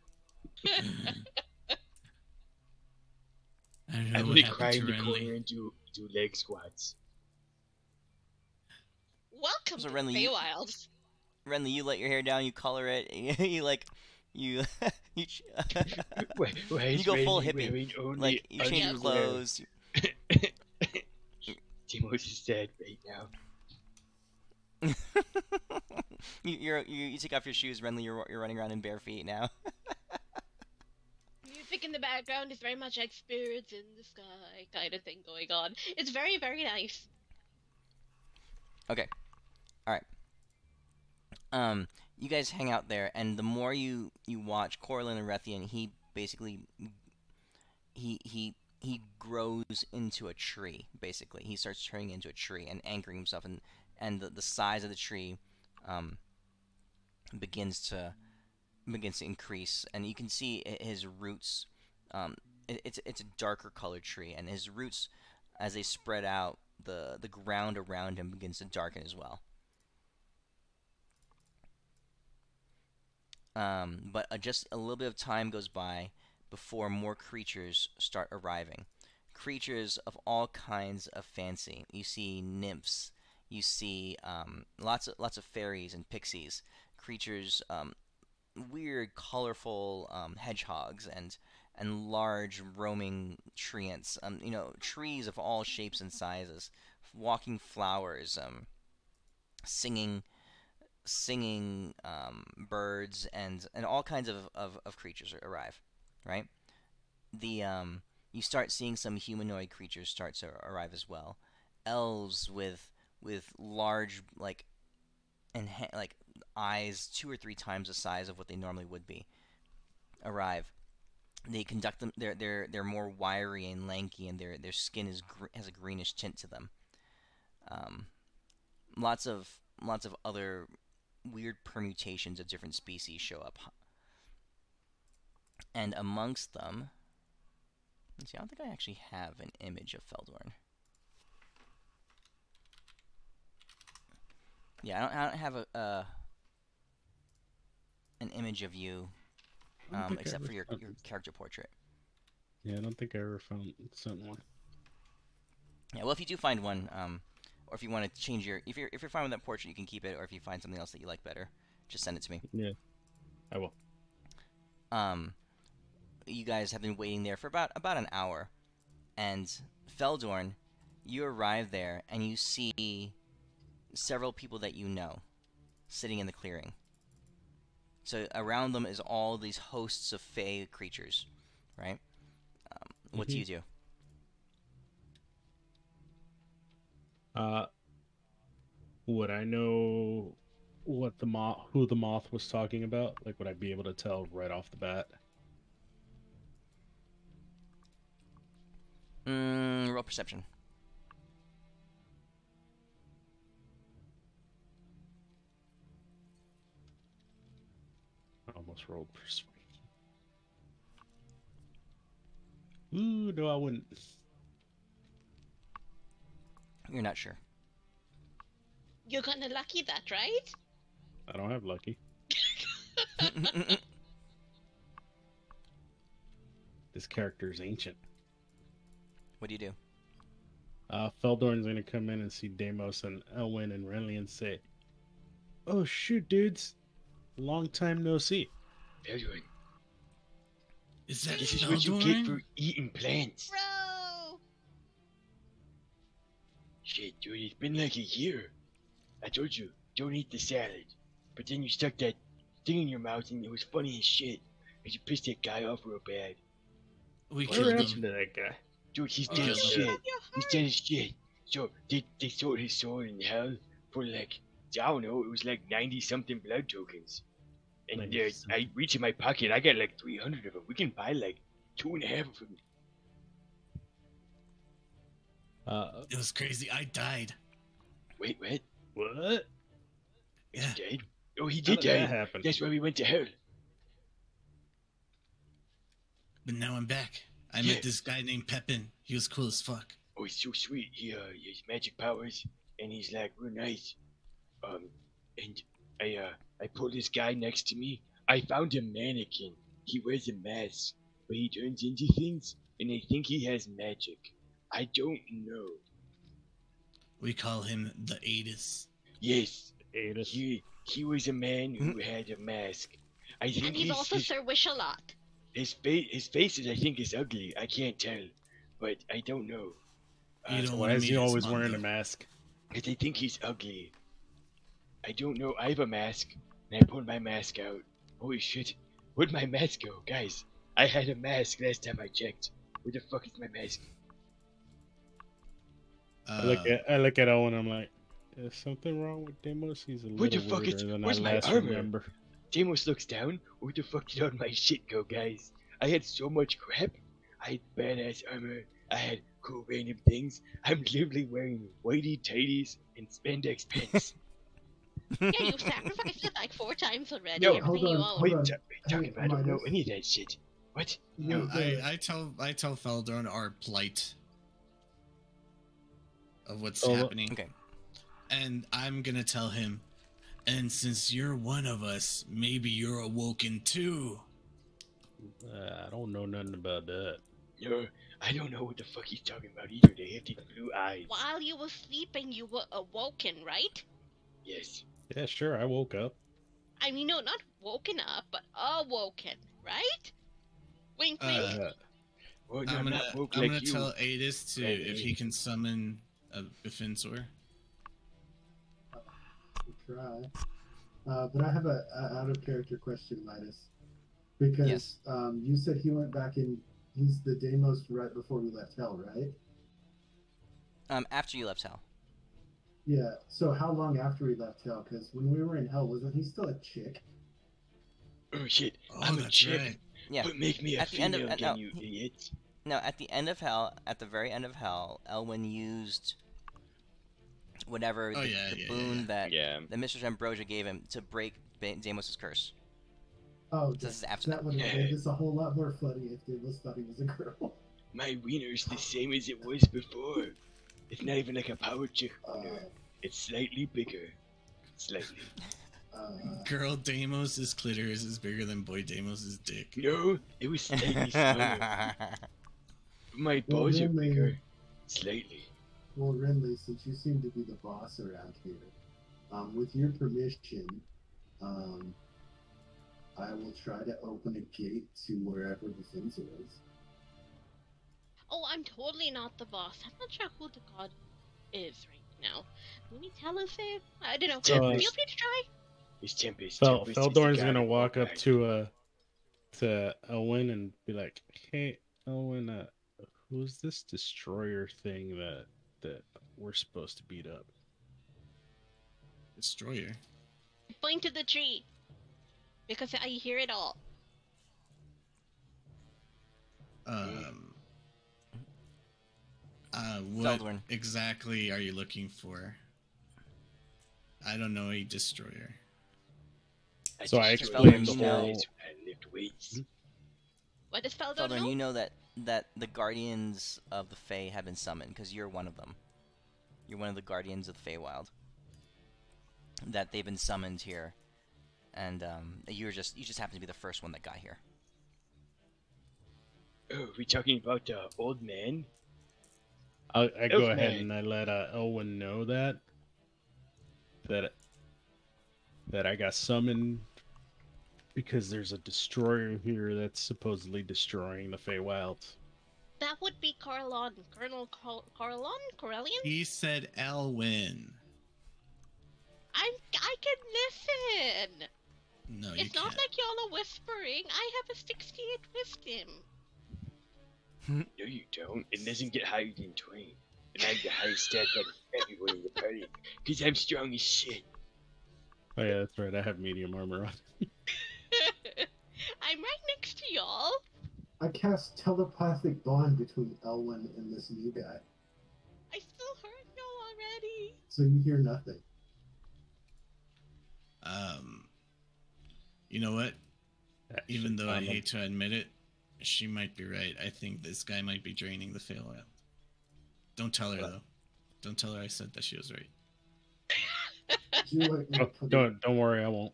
I don't know
I'm
what
gonna
happened
cry
to
in the corner
Renly.
and do leg squats.
Welcome
So
to
Renly,
the
you-
Feywilds.
Renly, you let your hair down, you color it, you you
Why
you
is
go full
Renly
hippie.
wearing only
Like you change your
underwear?
clothes.
Deimos is sad right now.
You take off your shoes, Renly. You're running around in bare feet now.
Music in the background is very much like spirits in the sky kind of thing going on. It's very, very nice.
Okay. All right. You guys hang out there, and the more you watch Corlin and Rethian, he basically he grows into a tree. Basically, he starts turning into a tree and anchoring himself, and the size of the tree begins to increase, and you can see his roots. It's a darker colored tree, and his roots, as they spread out, the ground around him begins to darken as well. But just a little bit of time goes by before more creatures start arriving. Creatures of all kinds of fancy. You see nymphs. You see lots of fairies and pixies. Creatures, weird, colorful hedgehogs and large roaming treants. Trees of all shapes and sizes. Walking flowers. Singing birds and all kinds of creatures arrive, right? You start seeing some humanoid creatures start to arrive as well. Elves with large eyes 2 or 3 times the size of what they normally would be arrive. They conduct them. They're more wiry and lanky, and their skin has a greenish tint to them. Lots of other weird permutations of different species show up. And amongst them, let's see, I don't think I actually have an image of Feldorn. Yeah, I don't have an image of you,
I don't think I
except
ever
for your
found-
character portrait.
Yeah, I don't think I ever sent one.
Yeah, well, if you do find one, or if you want to change your, if you're fine with that portrait, you can keep it, or if you find something else that you like better, just send it to me.
Yeah, I will.
You guys have been waiting there for about an hour, and Feldorn, you arrive there and you see several people that you know sitting in the clearing. So around them is all these hosts of fey creatures, right? What do you do?
Would I know what who the moth was talking about? Like, would I be able to tell right off the bat?
Roll perception.
I almost rolled persuasion. Ooh, no, I wouldn't.
You're not sure.
You're gonna lucky that, right?
I don't have lucky. This character is ancient.
What do you do?
Feldorn's gonna come in and see Deimos and Elwyn and Renly and say, "Oh shoot, dudes! Long time no see."
Feldorn,
Is that
this is what you get for
Feldorn?
eating plants.
Bro!
Shit, dude, it's been like a year. I told you, don't eat the salad. But then you stuck that thing in your mouth and it was funny as shit. And you pissed that guy off real bad.
We
What
killed
happened
him.
to that guy?
Dude, he's
Oh,
dead as
yeah.
shit. He's dead as shit. So they sold his soul in hell for like, I don't know, it was like 90 something blood tokens. And
90
I reach in my pocket, I got like 300 of them. We can buy like 2.5 of them.
It was crazy. I died.
Wait, what?
What?
Is
Yeah.
he dead? Oh, he
How
did
did that
die.
happen?
That's why we went to hell.
But now I'm back. I
Yeah.
met this guy named Pepin. He was cool as fuck.
Oh, he's so sweet. He has magic powers, and he's like real nice. And I pulled this guy next to me. I found a mannequin. He wears a mask, but he turns into things, and I think he has magic. I don't know.
We call him the Adis.
Yes,
Adis.
he was a man who had a mask. I think
And he's also Sir Wish-a-Lot.
his face is I think is ugly. I can't tell, but I don't know.
You don't
Why
wanna
is
meet
he
his
always
mom,
wearing
though.
a mask?
Because I think he's ugly. I don't know. I have a mask, and I pulled my mask out. Holy shit. Where'd my mask go? Guys, I had a mask last time I checked. Where the fuck is my mask?
I look at Owen. I'm like, is something wrong with Deimos? He's a
What the
little
fuck is-
weirder than
where's
I
my
last
armor?
remember.
Deimos looks down. Where the fuck did all my shit go, guys? I had so much crap. I had badass armor. I had cool random things. I'm literally wearing whitey tighties and spandex pants.
Yeah, you've sacrificed it like 4 times already.
No,
Everything you
hold on,
own.
hold
Wait,
on.
talking about I don't know
Midas.
any of that shit. What?
No,
I tell Feldorn our plight of what's
Oh,
happening.
Okay.
And I'm gonna tell him, and since you're one of us, maybe you're awoken too.
I don't know nothing about that.
No, I don't know what the fuck he's talking about either. They have these blue eyes.
While you were sleeping, you were awoken, right?
Yes.
Yeah, sure. I woke up.
I mean, no, not woken up, but awoken, right? Wink, wink.
Well, no,
I'm
I'm
gonna,
not woke
I'm
like
gonna
you.
tell Adis to
Right,
if he can summon a Bifinsor.
try. But I have a out of character question, Midas, because
Yes.
You said he went back in. He's the Deimos right before we left Hell, right?
After you left Hell.
Yeah. So how long after we left Hell? Because when we were in Hell, wasn't he still a chick?
Oh shit,
Oh,
I'm a
that's
chick.
right.
Yeah.
But make me a
At the end of-
female
no.
again, you idiot.
No, at the end of Hell, at the very end of Hell, Elwyn used whatever
Oh,
the,
yeah,
the
yeah,
boon
yeah.
that
Yeah.
that Mistress Ambrosia gave him to break Deimos' curse.
Oh,
This is after
that would have made this a whole lot more funny if Deimos thought he was a girl.
My wiener's the same as it was before. It's not even like a power chick wiener. It's slightly bigger. Slightly.
Girl Deimos' clitoris is bigger than boy Deimos' dick.
No, it was slightly smaller. My
Well,
balls are
then they-
bigger. Slightly.
Well, Renly, since you seem to be the boss around here, with your permission, I will try to open a gate to wherever the Finzer is.
Oh, I'm totally not the boss. I'm not sure who the god is right now. Can you tell us it? I don't know.
So,
Feel free to try.
It's Tempest.
Feldorn's gonna walk up to Elwin and be like, "Hey, Elwin, who's this destroyer thing that we're supposed to beat up?"
Destroyer.
Point to the tree. Because I hear it all.
What
Feldorn.
exactly are you looking for? I don't know a destroyer.
So I
destroy
explained
those
the whole-
guys and lift weights.
What does Feldor
Feldorn,
know?
you know that the guardians of the Fae have been summoned because you're one of them. You're one of the guardians of the Feywild. That they've been summoned here, and you just happen to be the first one that got here.
Oh, we talking about the old man?
I go
Elf
ahead
man.
and I let Elwin know that I got summoned because there's a destroyer here that's supposedly destroying the Feywild.
That would be Carlon. Colonel Carlon? Corellian?
He said Elwin.
I can listen!
No, you
It's
can't.
not like y'all are whispering. I have a 68 wisdom.
No, you don't. It doesn't get higher than 20. And I have the highest stat out of everyone in the party. Because I'm strong as shit.
Oh yeah, that's right. I have medium armor on.
I'm right next to y'all.
I cast telepathic bond between Elwin and this new guy,
I still heard y'all already.
so you hear nothing.
You know what? Even though I
Actually,
hate to admit it, she might be right. I think this guy might be draining the Feywild. Don't tell her though. Don't tell her I said that she was right.
Would you like me to put
don't worry, I won't.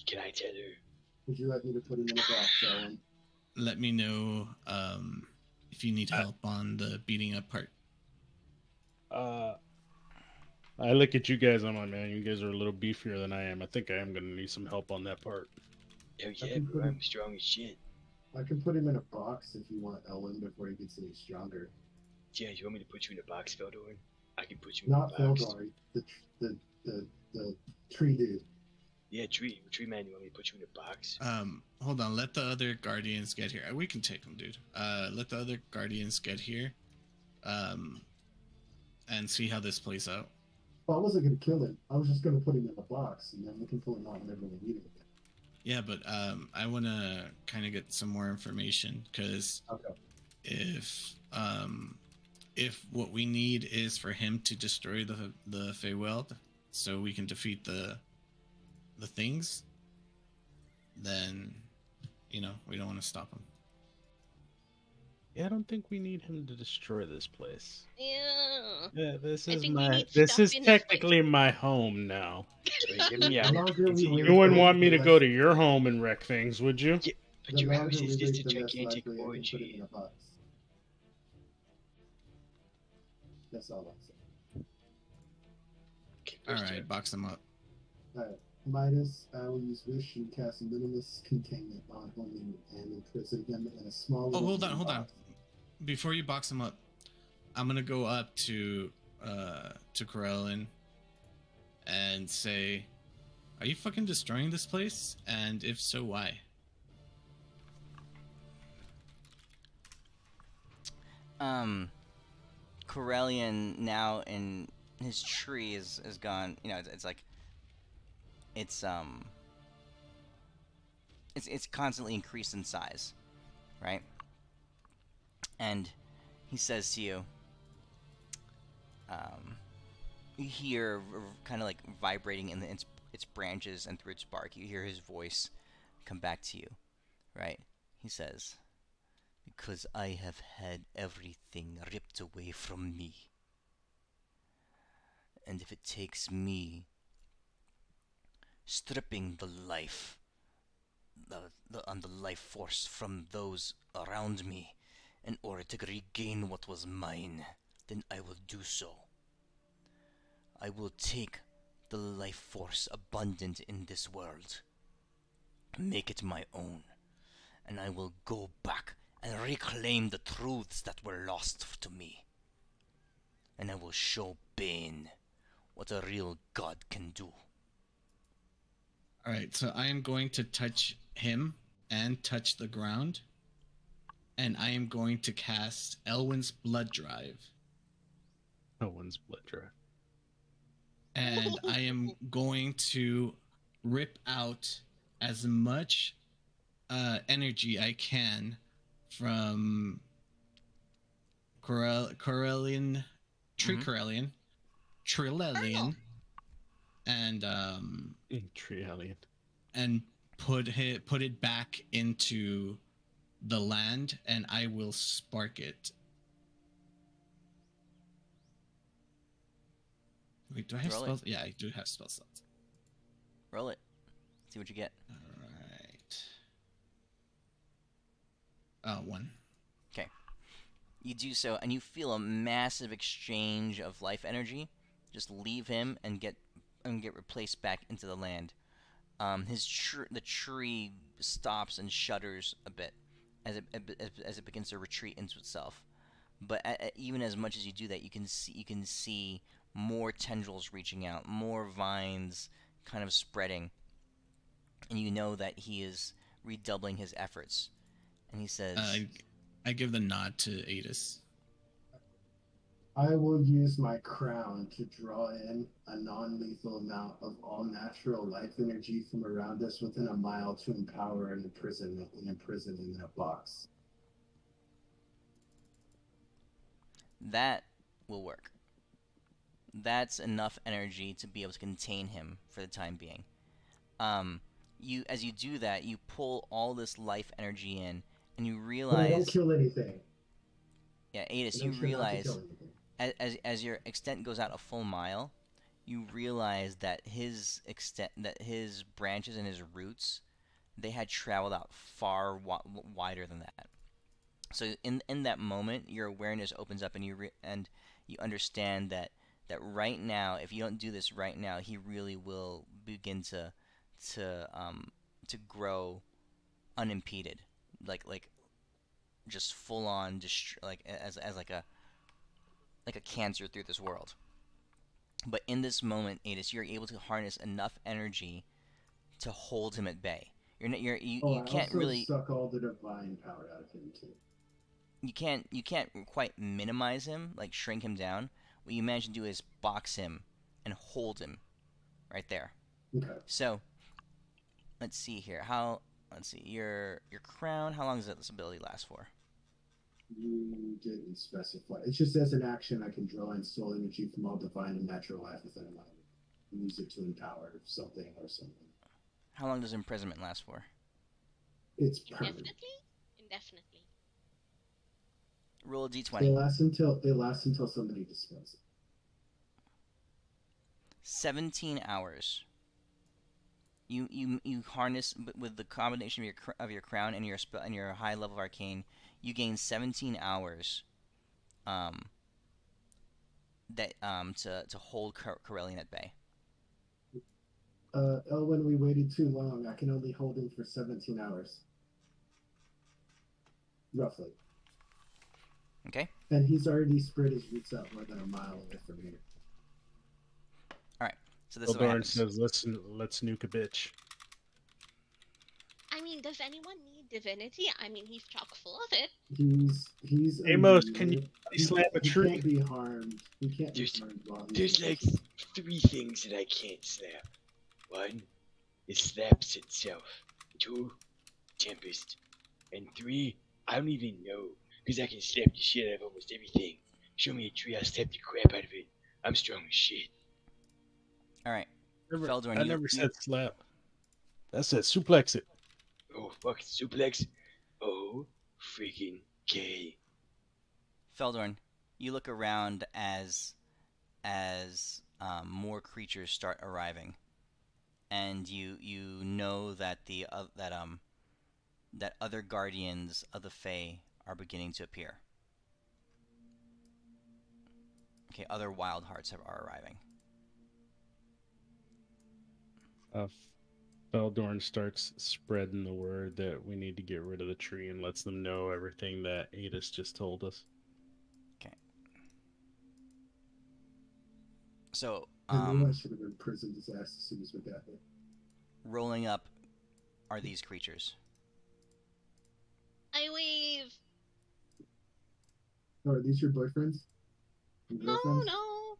Can I tell her?
Would you like me to put him in a box, Elwin?
Let me know if you need help on the beating up part.
I look at you guys. I'm like, man, you guys are a little beefier than I am. I think I am gonna need some help on that part.
Hell
I
yeah,
can
bro.
put
I'm
him-
strong as shit.
I can put him in a box if you want Elwin before he gets any stronger.
Yeah, you want me to put you in a box, Feldor? I can put you in
Not
a box.
Feldor, the tree dude.
Yeah, tree man, you want me to put you in a box?
Hold on. Let the other guardians get here. We can take them, dude. Let the other guardians get here. And see how this plays out.
Well, I wasn't gonna kill him. I was just gonna put him in a box, and then we can pull him out whenever we need him.
Yeah, but I want to kind of get some more information because
Okay.
if what we need is for him to destroy the Feywild, so we can defeat the things, then we don't want to stop him.
Yeah, I don't think we need him to destroy this place.
Yeah.
Yeah, this
I
is
think we
my.
need
This
stuff
is
in this
technically my home now.
Wait, hear me
The
out.
longer we
It's in
wait,
your
You wouldn't
the
want me to
less-
go to your home and wreck things, would you?
Yeah, but
the
your house
longer we
is just a
wait, the less
gigantic
likely I can put him in
orgy.
a box. That's all I'll say.
Okay,
All
first
right,
turn.
box him up.
Alright. Midas, I will use Wish and cast Minimus Containment on him and imprison him in a small.
Oh,
little
hold on,
wooden
hold on.
box.
Before you box him up, I'm gonna go up to Corellin and say, "Are you fucking destroying this place? And if so, why?"
Corellian now in his tree is gone. It's like it's constantly increased in size, right? And he says to you, you hear kind of like vibrating in its branches and through its bark. You hear his voice come back to you, right? He says, "Because I have had everything ripped away from me. And if it takes me
stripping the life force from those around me in order to regain what was mine, then I will do so. I will take the life force abundant in this world, make it my own, and I will go back and reclaim the truths that were lost to me. And I will show Bane what a real god can do.
Alright, so I am going to touch him and touch the ground. And I am going to cast Elwyn's Blood Drive.
Elwyn's Blood Drive.
And I am going to rip out as much energy I can from Corellian, Tricurelian, Trilelian, and
Triallian,
and put it back into the land, and I will spark it. Wait, do I have spells? Yeah, I do have spell slots.
Roll it. See what you get.
Alright. 1.
Okay. You do so, and you feel a massive exchange of life energy. Just leave him and get replaced back into the land. The tree stops and shudders a bit as it begins to retreat into itself. But even as much as you do that, you can see more tendrils reaching out, more vines kind of spreading, and you know that he is redoubling his efforts. And he says,
I give the nod to Adis.
I will use my crown to draw in a non-lethal amount of all natural life energy from around us within a mile to empower and imprison in a box.
That will work. That's enough energy to be able to contain him for the time being. As you do that, you pull all this life energy in, and you realize.
But I don't kill anything.
Yeah, Adis, you realize as your extent goes out a full mile, you realize that his branches and his roots, they had traveled out far wider than that. So in that moment, your awareness opens up, and you understand that right now, if you don't do this right now, he really will begin to grow unimpeded, like just full on, as a cancer through this world. But in this moment, Adis, you're able to harness enough energy to hold him at bay. You can't really
suck all the divine power out of him too.
You can't quite minimize him, like shrink him down. What you manage to do is box him and hold him right there.
Okay.
So let's see here. Let's see your crown. How long does this ability last for?
You didn't specify. It's just as an action, I can draw in soul energy from all divine and natural life within a mile. Use it to empower something or something.
How long does imprisonment last for?
It's permanent.
Indefinitely.
Roll a d20.
It lasts until somebody dispels it.
17 hours. You harness with the combination of your crown and your high level of arcane. You gain 17 hours. To hold Corellian at bay.
Elwyn, we waited too long. I can only hold him for 17 hours. Roughly.
Okay.
And he's already spread his roots out more than a mile away from here.
Alright, so this is what
Darn
happens.
says, let's nuke a bitch.
I mean, does anyone need divinity? I mean, he's chock full of it.
He's
Amos, can you slam a tree?
He can't be harmed. He can't be harmed while he's
There's like 3 things that I can't slap. 1, it slaps itself. 2, Tempest. And 3, I don't even know. Because I can slap the shit out of almost everything. Show me a tree, I'll slap the crap out of it. I'm strong as shit.
Alright.
I never said slap. That said suplex it.
Oh, fucking suplex. Oh, freaking gay.
Feldorn, you look around as more creatures start arriving. and you know that that other guardians of the Fae are beginning to appear. Okay, other wild hearts are arriving.
Beldorn starts spreading the word that we need to get rid of the tree and lets them know everything that Adis just told us.
Okay. So,
I knew I should have imprisoned his ass as soon as we got here.
rolling up are these creatures.
I wave.
Oh, are these your boyfriends? And
No,
girlfriends?
no.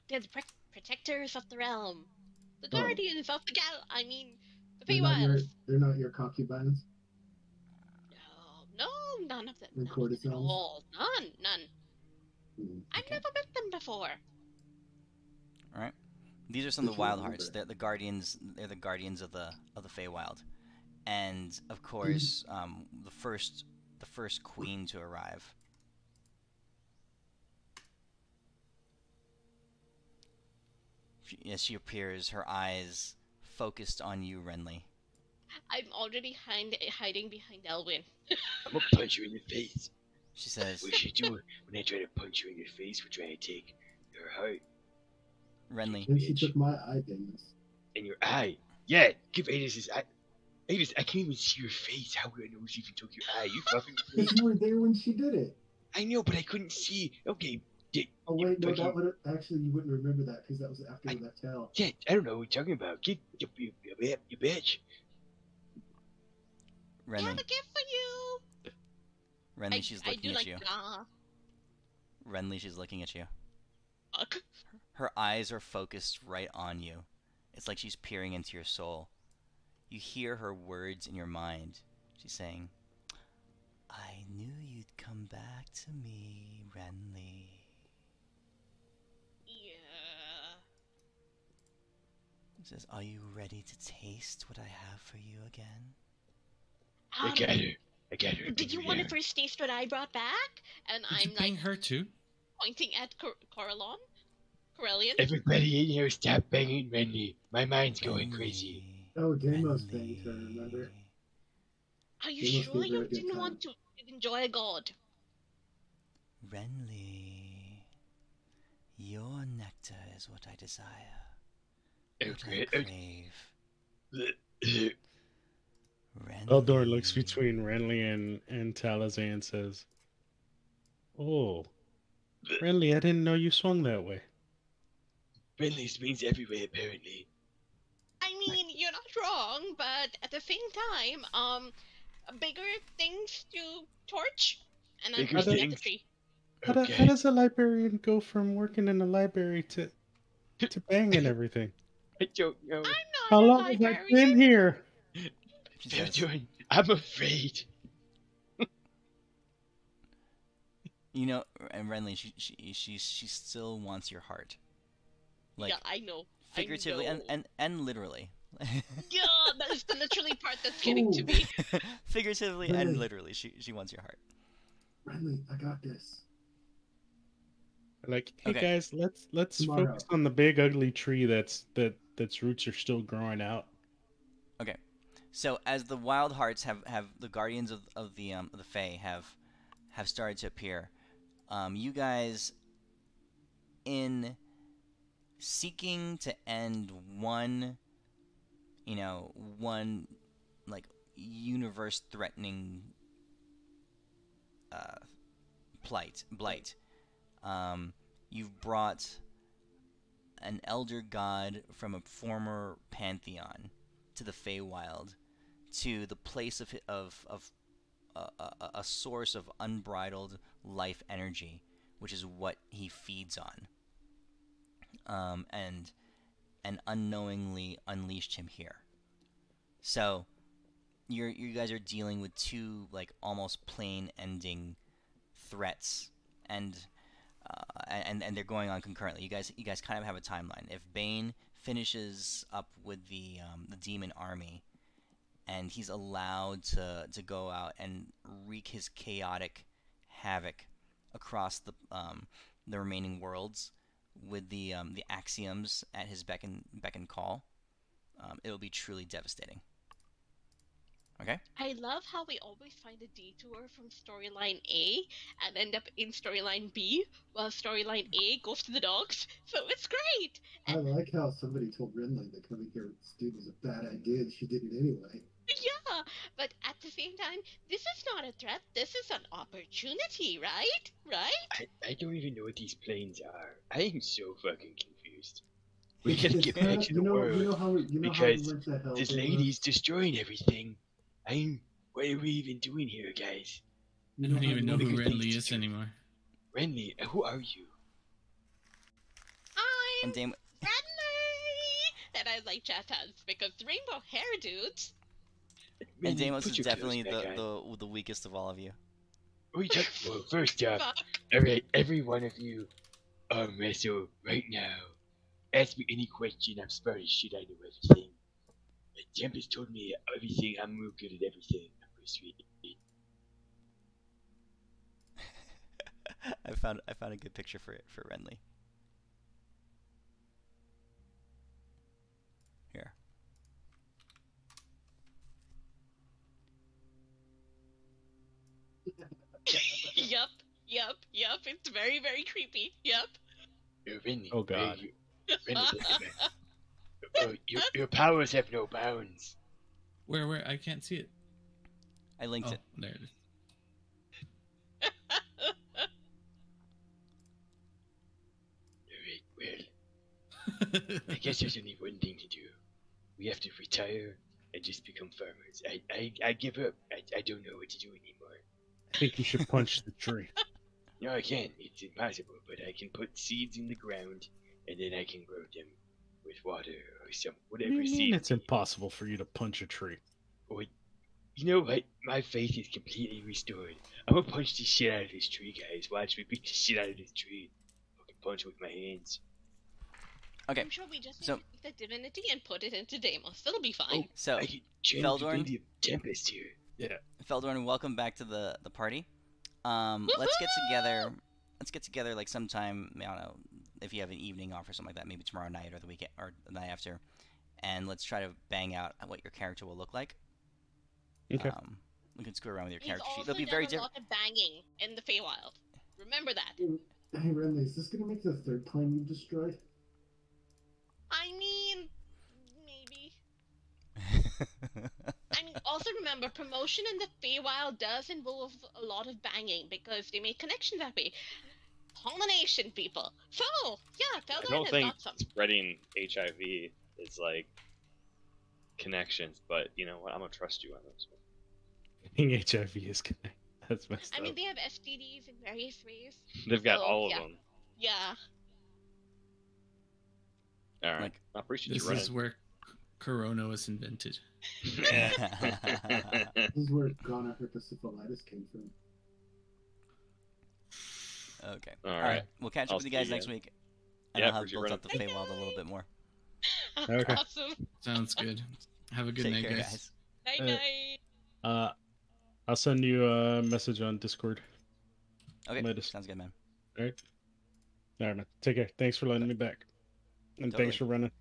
They're the protectors of the realm. The
Oh.
guardians of the the
They're
Feywilds.
not your concubines?
No, none of them.
And
None of them at
courtesans?
all. None. I've
Okay.
never met them before.
All right. These are some of
Did
the
you
wild
remember?
hearts. They're the guardians. They're the guardians of the Feywild, and of course, the first queen to arrive. As she appears, her eyes focused on you, Renly.
I'm already hiding behind Elwyn.
I'm gonna punch you in the face.
She says,
What you do when I try to punch you in your face for trying to take your heart
Renly,
And she took my eye, Dennis.
and your eye? Yeah, give Adis his eye. Adis, I can't even see your face. How would I know she even took your eye? You fucking.
Because you were there when she did it.
I know, but I couldn't see. Okay,
Oh wait, no,
But
that would actually you wouldn't remember that because that was after that tell.
yeah, I don't know what you're talking about. Get you bitch.
I have
Renly,
a gift for you.
Renly. She's
I
looking
do
at
like
you.
nah.
Renly, she's looking at you.
Fuck.
Her eyes are focused right on you. It's like she's peering into your soul. You hear her words in your mind. She's saying, I knew you'd come back to me, Renly.
Yeah.
She says, are you ready to taste what I have for you again?
I got her. I got her.
Did you want to first taste what I brought back? And
Did you
I'm
bang
like
her too?
pointing at Corellian.
Everybody in here, stop banging Renly. My mind's going
Renly,
crazy.
Oh, Damos banged her, remember?
Are you
They must
sure
be a very
you
good
didn't
time.
want to enjoy God?
Renly, your nectar is what I desire. What I
Okay.
crave.
Beldorn looks
Renly.
between Renly and Talazan and says, Oh, Renly, I didn't know you swung that way.
Renly swings everywhere, apparently.
I mean, you're not wrong, but at the same time, bigger things to torch, and I'm
Bigger
pointing at the
things?
tree.
How
Okay.
does a librarian go from working in a library to banging everything?
I don't know.
I'm not
How
a
long have I
librarian.
been here?
She says,
Beldorn, I'm afraid.
you know, and Renly, she still wants your heart. Like,
Yeah, I know.
figuratively
I know.
and literally.
Yeah, that is the literally part that's getting to me.
Figuratively
Renly.
and literally, she wants your heart.
Renly, I got this.
Like, hey
Okay.
guys, let's
Tomorrow.
focus on the big ugly tree that's roots are still growing out.
Okay, so as the wild hearts have the guardians of the Fae have started to appear, you guys, in seeking to end one like universe threatening blight, you've brought an elder god from a former pantheon to the Feywild, to the place of a source of unbridled life energy, which is what he feeds on, and unknowingly unleashed him here. So you guys are dealing with two like almost plain ending threats, and they're going on concurrently. You guys kind of have a timeline. If Bane finishes up with the demon army, and he's allowed to go out and wreak his chaotic havoc across the remaining worlds with the axioms at his beck and call, it'll be truly devastating. Okay?
I love how we always find a detour from storyline A and end up in storyline B, while storyline A goes to the dogs. So it's great.
I like how somebody told Renly that coming here with this dude was a bad idea, and she did it anyway.
Yeah, but at the same time, this is not a threat. This is an opportunity, right? Right?
I don't even know what these planes are. I am so fucking confused. We gotta get back to the world because this lady's destroying everything. What are we even doing here, guys?
I don't even know who Renly is anymore.
Renly, who are you?
I'm
And Dame,
Renly! And I like jazz hands because rainbow hair dudes.
and
Renly,
Deimos
put
is
your
definitely
clothes back on.
the weakest of all of you.
Well, first off,
Fuck.
alright, every one of you, wrestle right now. Ask me any question, I'm smart as shit, I know everything. Tempest told me everything, I'm real good at everything. I'm real sweet.
I found a good picture for Renly. Here.
Yup. It's very, very creepy. Yup.
Renly,
Oh, God.
Renly, your powers have no bounds.
Where? I can't see it.
I linked
Oh,
it.
there it is.
Alright, well, I guess there's only one thing to do. We have to retire and just become farmers. I give up. I don't know what to do anymore.
I think you should punch the tree.
No, I can't. It's impossible. But I can put seeds in the ground, and then I can grow them with water or some
What do
whatever
you mean
seed.
it's impossible for you to punch a tree?
Or, you know what? My faith is completely restored. I'm gonna punch the shit out of this tree, guys. Watch me beat the shit out of this tree. Fucking punch with my hands.
Okay.
I'm sure we just need
So-
to take the divinity and put it into Deimos. It'll be fine.
So,
I can channel the
Feldorn?
divinity of Tempest here.
Feldorn, welcome back to the party. Let's get together. Let's get together like sometime. I don't know if you have an evening off or something like that. Maybe tomorrow night or the weekend or the night after, and let's try to bang out what your character will look like.
Okay.
We can screw around with your
He's
character sheet.
also
It'll be
done
very
a
different.
lot of banging in the Feywild. Remember that.
Hey, Renly, is this gonna make the third plane you destroyed?
I mean, maybe. I mean, also remember, promotion in the Feywild does involve a lot of banging because they make connections that way. Pollination, people. So, yeah,
I
Feldorn
don't
has
think
got some.
spreading HIV is like connections, but you know what? I'm gonna trust you on this one.
I think HIV is connected. That's messed
I
up.
mean, they have STDs in various ways.
They've got
So,
all of
yeah.
them.
Yeah.
All right,
Like-
I appreciate
This
you
is
running.
where Corona was invented.
This is where gonorrhea syphilitis came from.
Okay.
All
All
right.
right. We'll catch
I'll
up with you
see
guys
you
next
guys.
week. And
Yeah,
I'll have
appreciate
built up the
running.
Feywild a little bit more.
Okay.
Awesome.
Sounds good. Have a good
Take
night,
care,
guys.
Night
Uh,
night.
I'll send you a message on Discord.
Okay.
Later.
Sounds good, man.
All right, man. Take care. Thanks for letting me back, and
Totally.
thanks for running.